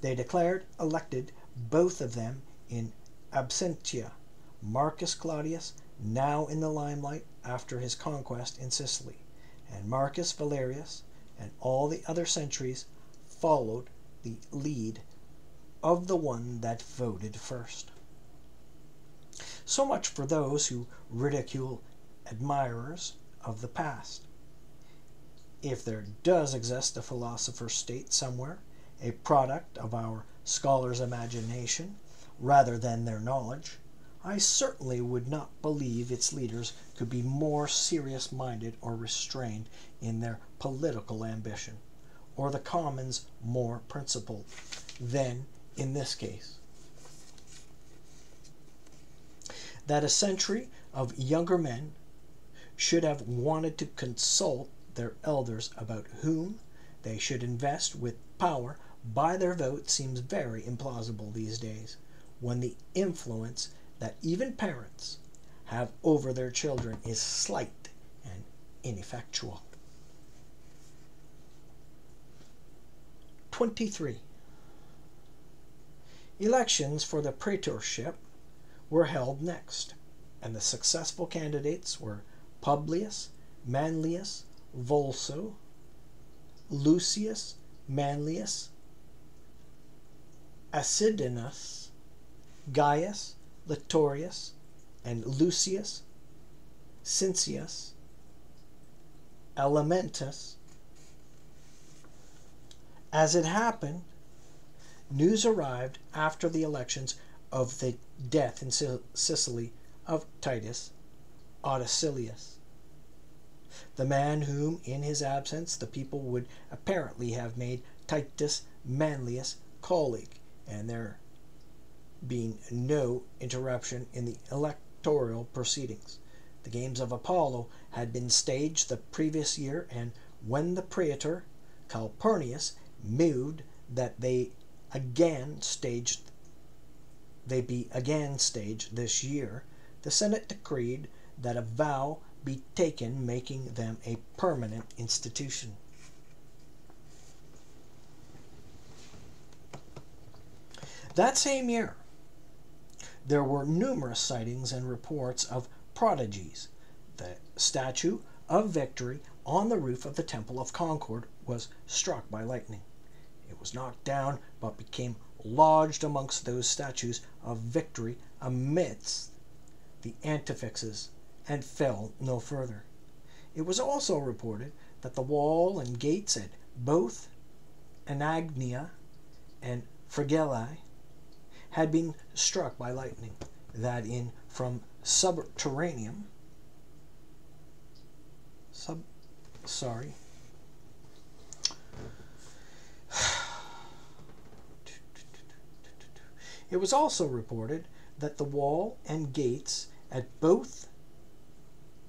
They declared elected both of them in absentia, Marcus Claudius, now in the limelight after his conquest in Sicily, and Marcus Valerius, and all the other sentries followed the lead of the one that voted first. So much for those who ridicule admirers of the past. If there does exist a philosopher's state somewhere, a product of our scholars' imagination rather than their knowledge, I certainly would not believe its leaders could be more serious-minded or restrained in their political ambition, or the commons more principled, than in this case. That a century of younger men should have wanted to consult their elders about whom they should invest with power by their vote seems very implausible these days, when the influence that even parents have over their children is slight and ineffectual. 23. Elections for the praetorship were held next, and the successful candidates were Publius Manlius Volso, Lucius Manlius Acidinus, Gaius Litorius, and Lucius Cincius Alimentus. As it happened, news arrived after the elections of the death in Sicily of Titus Audacilius, the man whom in his absence the people would apparently have made Titus Manlius colleague, and there being no interruption in the electoral proceedings. The games of Apollo had been staged the previous year, and when the praetor Calpurnius moved that they be again staged this year, the Senate decreed that a vow be taken making them a permanent institution. That same year, there were numerous sightings and reports of prodigies. The statue of Victory on the roof of the Temple of Concord was struck by lightning. It was knocked down, but became lodged amongst those statues of Victory amidst the antefixes, and fell no further. It was also reported that the wall and gates at both Anagnia and Fregellae had been struck by lightning, that in from subterranean It was also reported that the wall and gates at both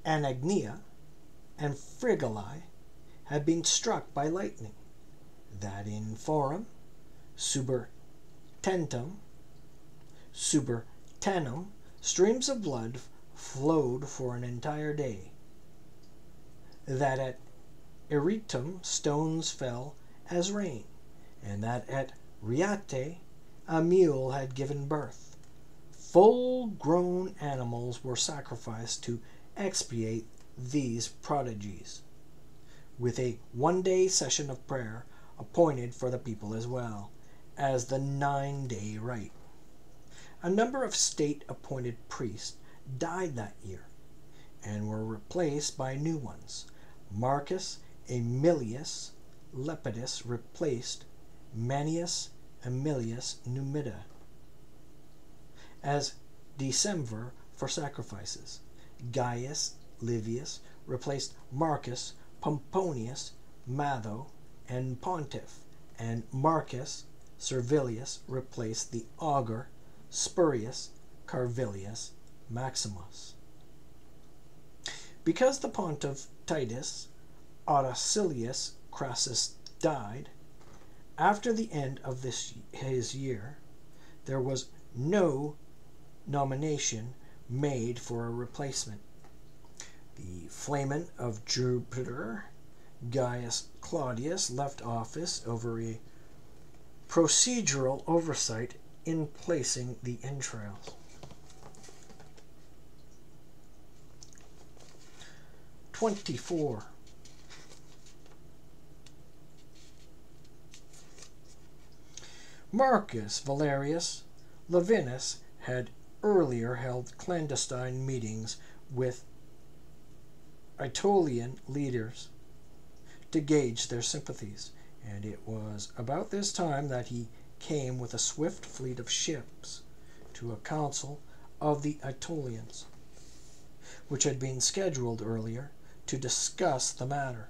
Anagnia and Fregellae had been struck by lightning, that in Forum Subertentum streams of blood flowed for an entire day, that at Eritum stones fell as rain, and that at Riate a mule had given birth. Full-grown animals were sacrificed to expiate these prodigies, with a one-day session of prayer appointed for the people as well as the 9-day rite. A number of state-appointed priests died that year and were replaced by new ones. Marcus Aemilius Lepidus replaced Manius Aemilius Numida as decemvir for sacrifices. Gaius Livius replaced Marcus Pomponius Matho and pontiff, and Marcus Servilius replaced the augur Spurius Carvilius Maximus. Because the pontiff Titus Autosilius Crassus died after the end of his year, there was no nomination made for a replacement. The flamen of Jupiter, Gaius Claudius, left office over a procedural oversight in placing the entrails. 24. Marcus Valerius Lavinus had earlier held clandestine meetings with Aetolian leaders to gauge their sympathies, and it was about this time that he came with a swift fleet of ships to a council of the Aetolians, which had been scheduled earlier to discuss the matter.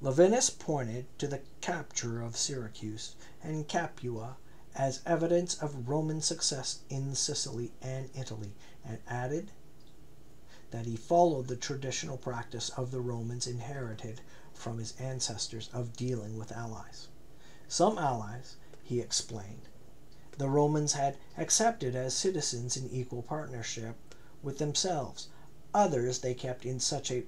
Lavinus pointed to the capture of Syracuse and Capua as evidence of Roman success in Sicily and Italy, and added that he followed the traditional practice of the Romans inherited from his ancestors of dealing with allies. Some allies, he explained, the Romans had accepted as citizens in equal partnership with themselves. Others they kept in such a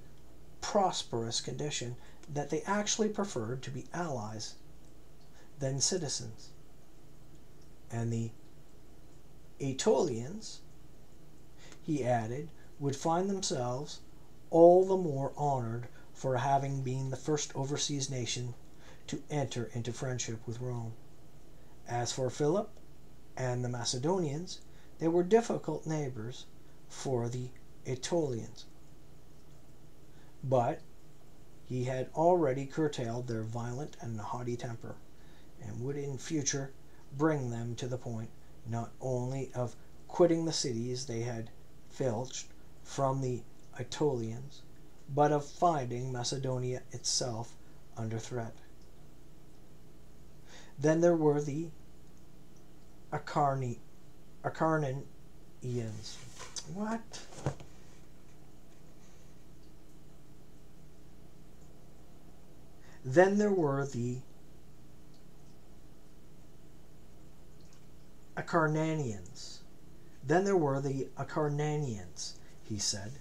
prosperous condition that they actually preferred to be allies than citizens. And the Aetolians, he added, would find themselves all the more honored for having been the first overseas nation to enter into friendship with Rome. As for Philip and the Macedonians, they were difficult neighbors for the Aetolians, but he had already curtailed their violent and haughty temper, and would in future bring them to the point not only of quitting the cities they had filched from the Aetolians, but of finding Macedonia itself under threat. Then there were the Acarnanians. What? Then there were the Acarnanians. Then there were the Acarnanians, he said.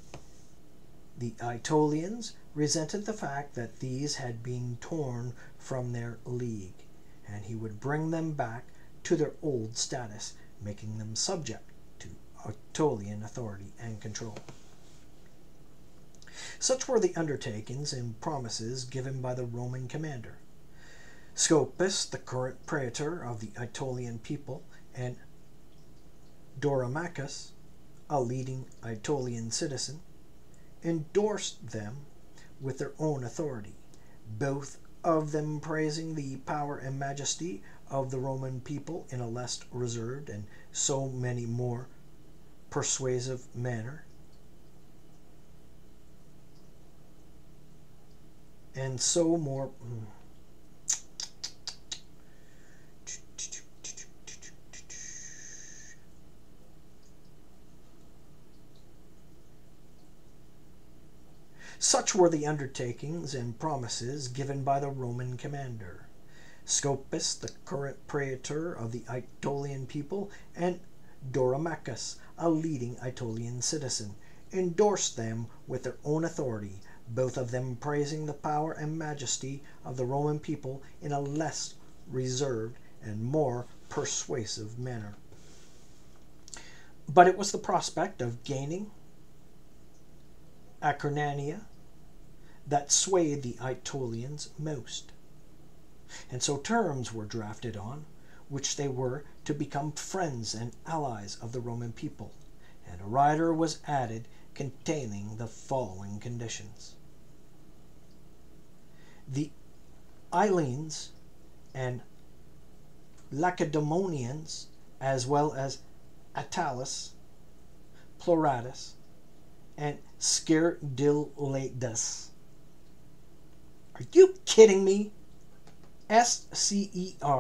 The Aetolians resented the fact that these had been torn from their league, and he would bring them back to their old status, making them subject to Aetolian authority and control. Such were the undertakings and promises given by the Roman commander. Scopas, the current praetor of the Aetolian people, and Doromachus, a leading Aetolian citizen, endorsed them with their own authority, both of them praising the power and majesty of the Roman people in a less reserved and so many more persuasive manner. And so more... Such were the undertakings and promises given by the Roman commander. Scopas, the current praetor of the Aetolian people, and Doromachus, a leading Aetolian citizen, endorsed them with their own authority, both of them praising the power and majesty of the Roman people in a less reserved and more persuasive manner. But it was the prospect of gaining Acarnania that swayed the Aetolians most. And so terms were drafted on which they were to become friends and allies of the Roman people, and a rider was added containing the following conditions. The Aelians and Lacedaemonians, as well as Attalus, Pluratus, and Scerdilaedas. Are you kidding me? Scerdilaedaus.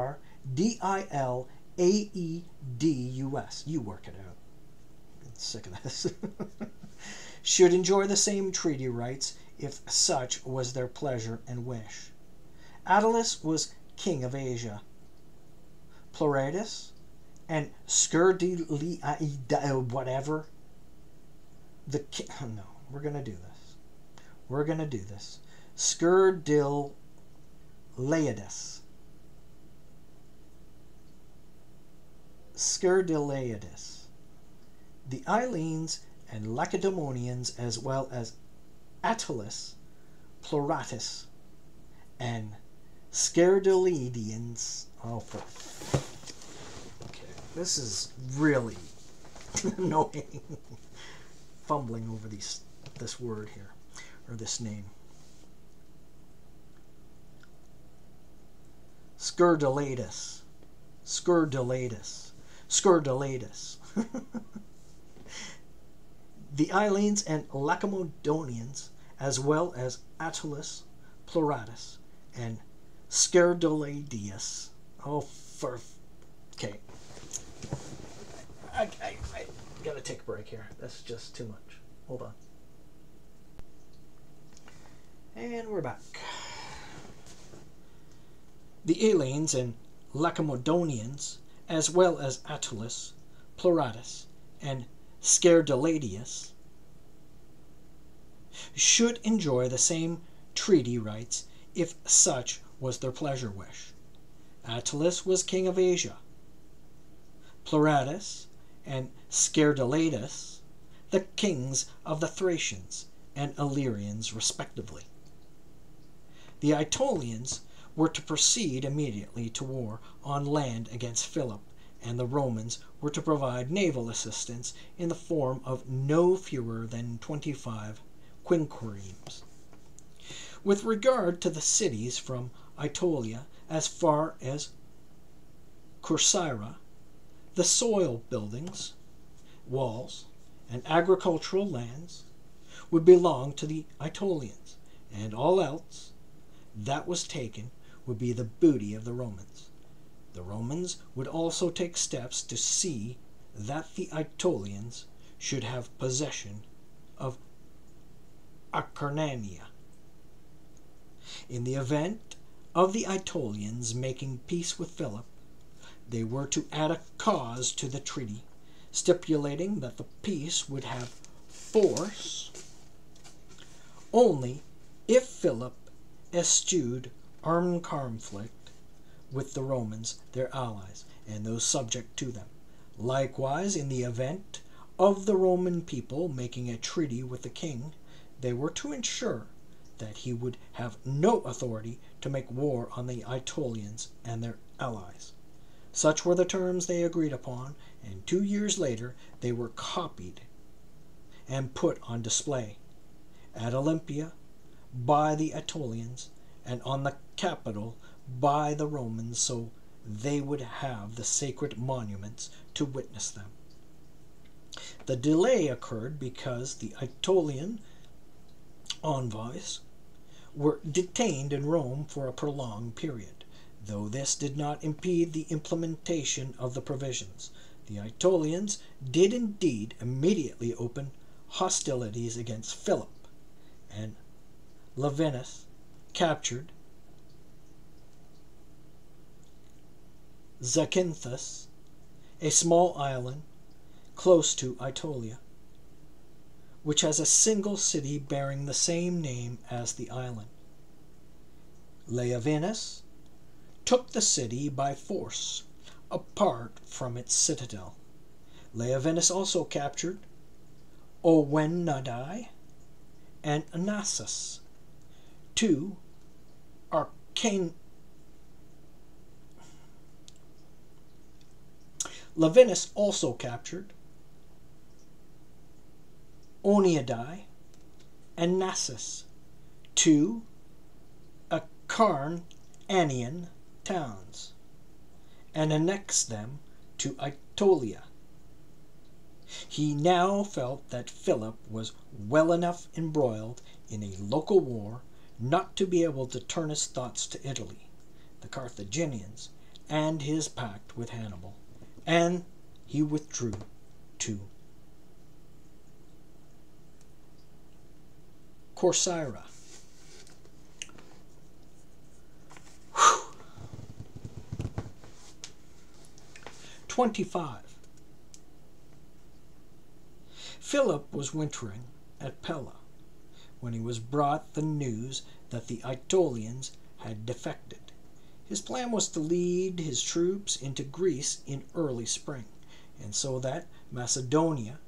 You work it out. I'm sick of this. Should enjoy the same treaty rights if such was their pleasure and wish. Attalus was king of Asia. Pluratus and Scerdilaedaus, whatever. The king. Oh, no, we're gonna do this. We're gonna do this. Scerdilaedaus. Scerdilaedaus. The Aelians and Lacedaemonians, as well as Attalus, Pluratus, and Scerdilaedaeans. Oh, okay. This is really annoying. Fumbling over this word here, or this name. Scerdilaedaus. Scerdilaedaus. Scerdilaedaus. The Aelians and Lacedaemonians, as well as Attalus, Pluratus, and Scerdilaedaus. Oh, okay. I gotta take a break here. That's just too much. Hold on. And we're back. The Aelians and Lacedaemonians, as well as Attalus, Pluratus, and Scerdilaedaus, should enjoy the same treaty rights if such was their pleasure wish. Attalus was king of Asia. Pluratus and Scerdilaedaus, the kings of the Thracians and Illyrians respectively. The Aetolians were to proceed immediately to war on land against Philip, and the Romans were to provide naval assistance in the form of no fewer than 25 quinquiremes. With regard to the cities from Aetolia as far as Corcyra, the soil buildings, walls, and agricultural lands would belong to the Aetolians, and all else that was taken would be the booty of the Romans. The Romans would also take steps to see that the Aetolians should have possession of Acarnania. In the event of the Aetolians making peace with Philip, they were to add a clause to the treaty, stipulating that the peace would have force only if Philip eschewed armed conflict with the Romans, their allies, and those subject to them. Likewise, in the event of the Roman people making a treaty with the king, they were to ensure that he would have no authority to make war on the Aetolians and their allies. Such were the terms they agreed upon, and 2 years later they were copied and put on display at Olympia by the Aetolians and on the Capitol by the Romans, so they would have the sacred monuments to witness them. The delay occurred because the Aetolian envoys were detained in Rome for a prolonged period. Though this did not impede the implementation of the provisions, the Aetolians did indeed immediately open hostilities against Philip, and Lavinus captured Zacynthus, a small island close to Aetolia, which has a single city bearing the same name as the island. Leovinus took the city by force, apart from its citadel. Leovinus also captured Owenadi and Onassis, two Levinus also captured Oniadi and Nassus, two Acarnanian towns, and annexed them to Aetolia. He now felt that Philip was well enough embroiled in a local war not to be able to turn his thoughts to Italy, the Carthaginians, and his pact with Hannibal, and he withdrew to Corcyra. 25. Philip was wintering at Pella when he was brought the news that the Aetolians had defected. His plan was to lead his troops into Greece in early spring, and so that Macedonia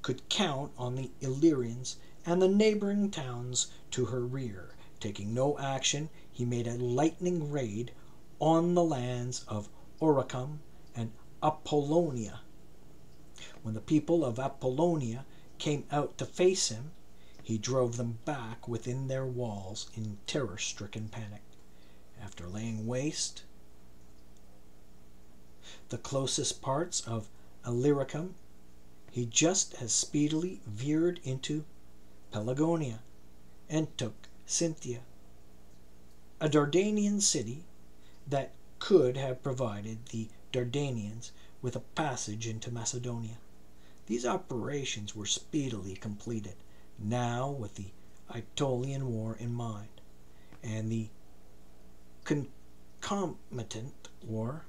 could count on the Illyrians and the neighboring towns to her rear. Taking no action, he made a lightning raid on the lands of Oricum and Apollonia. When the people of Apollonia came out to face him, he drove them back within their walls in terror-stricken panic. After laying waste the closest parts of Illyricum, he just as speedily veered into Pelagonia and took Cynthia, a Dardanian city that could have provided the Dardanians with a passage into Macedonia. These operations were speedily completed, now with the Aetolian War in mind, and the concomitant war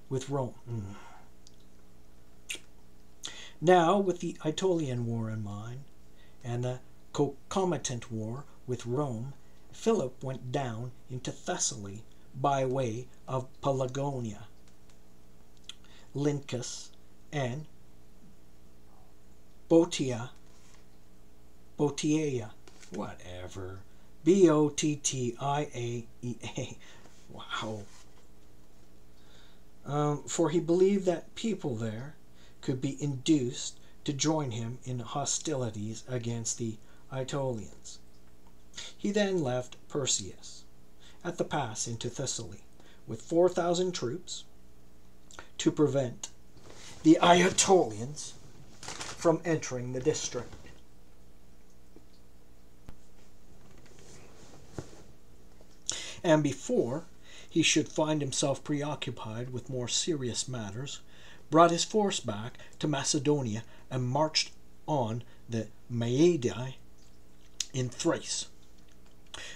with Rome. Now, with the Aetolian War in mind, and the concomitant war with Rome, Philip went down into Thessaly by way of Pelagonia, Lyncus, and Botiaea, whatever, Bottiaea, wow. For he believed that people there could be induced to join him in hostilities against the Aetolians. He then left Perseus at the pass into Thessaly with 4,000 troops to prevent the Aetolians from entering the district. And before he should find himself preoccupied with more serious matters, brought his force back to Macedonia and marched on the Maedi in Thrace.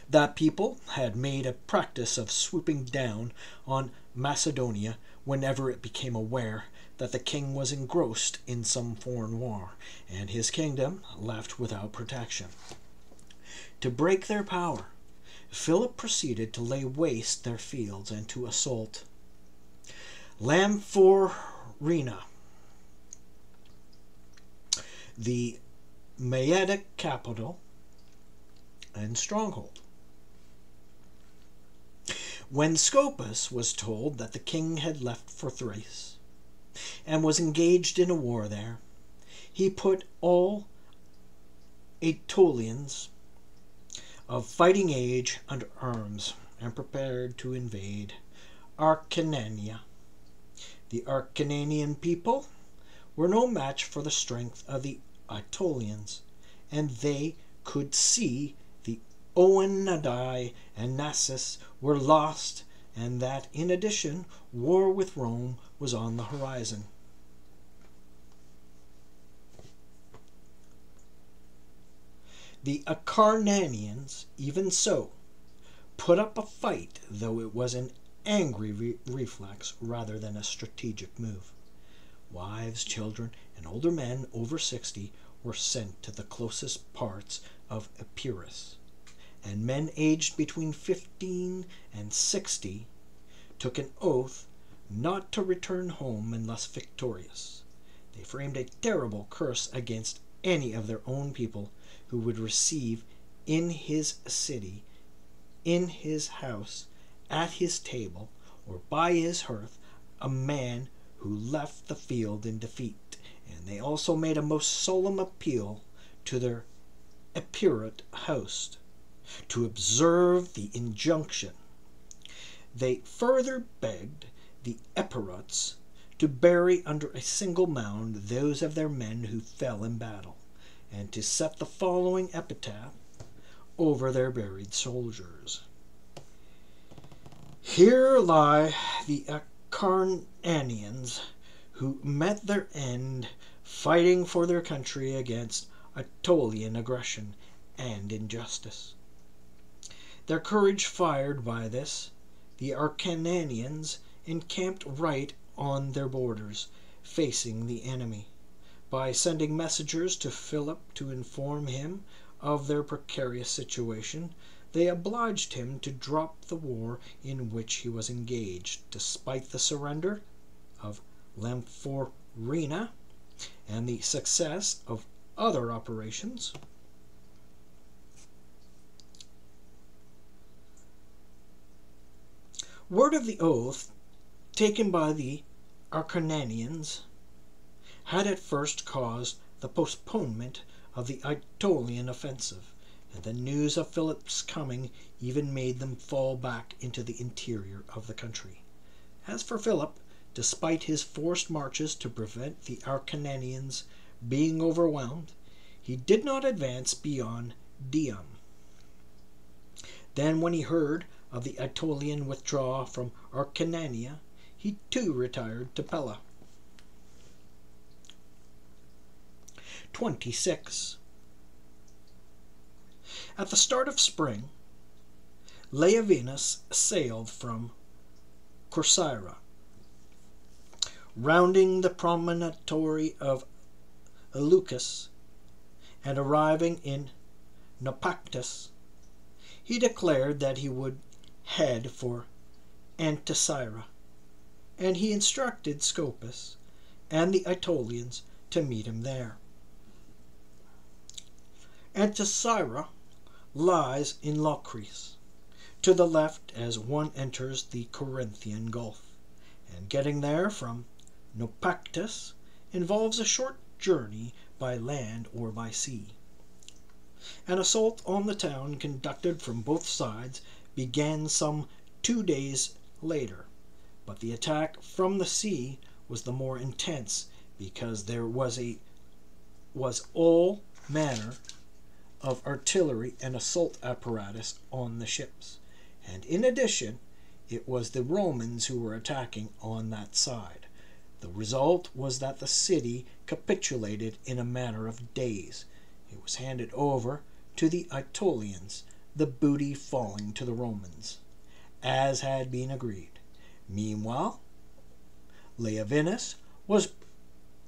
That people had made a practice of swooping down on Macedonia whenever it became aware that the king was engrossed in some foreign war, and his kingdom left without protection. To break their power, Philip proceeded to lay waste their fields and to assault Lamphorina, the Maetic capital and stronghold. When Scopas was told that the king had left for Thrace and was engaged in a war there, he put all Aetolians of fighting age under arms and prepared to invade Acarnania. The Acarnanian people were no match for the strength of the Aetolians, and they could see the Oenadi and Nassus were lost, and that, in addition, war with Rome was on the horizon. The Acarnanians, even so, put up a fight, though it was an angry reflex rather than a strategic move. Wives, children, and older men over 60 were sent to the closest parts of Epirus, and men aged between 15 and 60 took an oath not to return home unless victorious. They framed a terrible curse against any of their own people who would receive in his city, in his house, at his table, or by his hearth, a man who left the field in defeat. And they also made a most solemn appeal to their Epirot host to observe the injunction. They further begged the Epirots to bury under a single mound those of their men who fell in battle, and to set the following epitaph over their buried soldiers. Here lie the Acarnanians who met their end fighting for their country against Aetolian aggression and injustice. Their courage fired by this, the Acarnanians encamped right on their borders, facing the enemy. By sending messengers to Philip to inform him of their precarious situation, they obliged him to drop the war in which he was engaged, despite the surrender of Lamphorina and the success of other operations. Word of the oath taken by the Acarnanians had at first caused the postponement of the Aetolian offensive, and the news of Philip's coming even made them fall back into the interior of the country. As for Philip, despite his forced marches to prevent the Acarnanians being overwhelmed, he did not advance beyond Dium. Then, when he heard of the Aetolian withdrawal from Acarnania, he too retired to Pella. 26. At the start of spring, Leovinus sailed from Corcyra, rounding the promontory of Eleucus, and arriving in Naupactus, he declared that he would head for Anticyra, and he instructed Scopas and the Aetolians to meet him there. Anticyra lies in Locris, to the left as one enters the Corinthian Gulf, and getting there from Naupactus involves a short journey by land or by sea. An assault on the town, conducted from both sides, began some 2 days later, but the attack from the sea was the more intense because there was all manner of artillery and assault apparatus on the ships, and in addition it was the Romans who were attacking on that side. The result was that the city capitulated in a matter of days. It was handed over to the Aetolians, the booty falling to the Romans, as had been agreed. Meanwhile, Leovinus was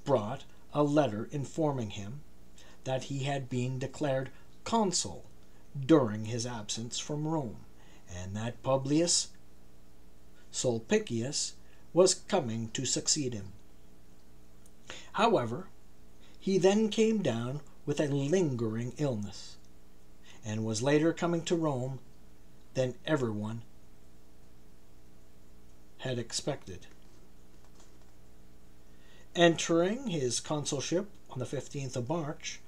brought a letter informing him that he had been declared consul during his absence from Rome, and that Publius Sulpicius was coming to succeed him. However, he then came down with a lingering illness, and was later coming to Rome than everyone had expected. Entering his consulship on the 15th of March,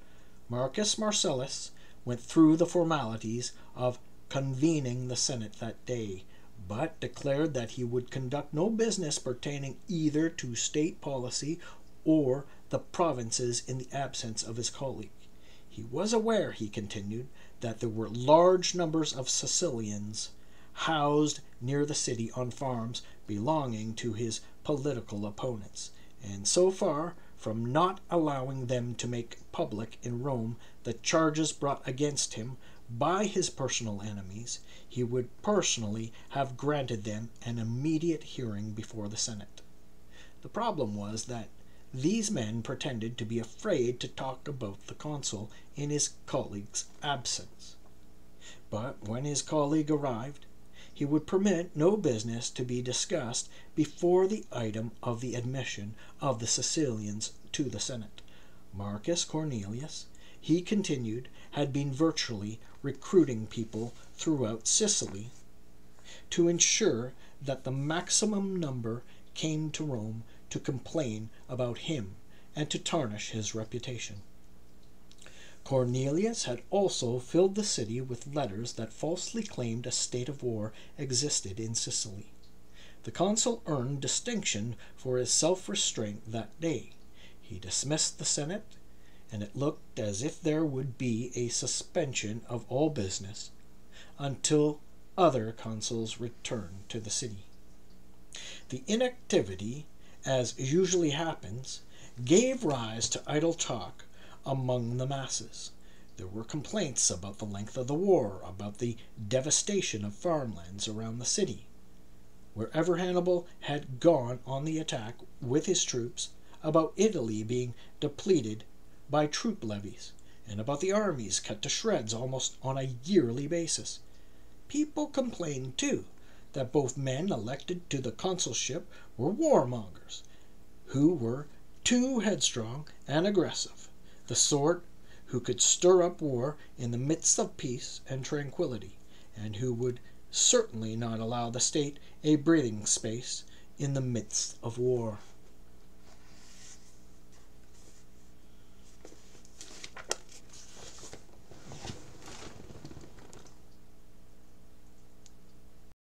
Marcus Marcellus went through the formalities of convening the Senate that day, but declared that he would conduct no business pertaining either to state policy or the provinces in the absence of his colleague. He was aware, he continued, that there were large numbers of Sicilians housed near the city on farms belonging to his political opponents, and so far from not allowing them to make public in Rome the charges brought against him by his personal enemies, he would personally have granted them an immediate hearing before the Senate. The problem was that these men pretended to be afraid to talk about the consul in his colleague's absence. But when his colleague arrived, he would permit no business to be discussed before the item of the admission of the Sicilians to the Senate. Marcus Cornelius, he continued, had been virtually recruiting people throughout Sicily to ensure that the maximum number came to Rome to complain about him and to tarnish his reputation. Cornelius had also filled the city with letters that falsely claimed a state of war existed in Sicily. The consul earned distinction for his self-restraint that day. He dismissed the Senate, and it looked as if there would be a suspension of all business until other consuls returned to the city. The inactivity, as usually happens, gave rise to idle talk among the masses. There were complaints about the length of the war, about the devastation of farmlands around the city. Wherever Hannibal had gone on the attack with his troops, about Italy being depleted by troop levies, and about the armies cut to shreds almost on a yearly basis. People complained, too, that both men elected to the consulship were warmongers, who were too headstrong and aggressive, the sort who could stir up war in the midst of peace and tranquility, and who would certainly not allow the state a breathing space in the midst of war.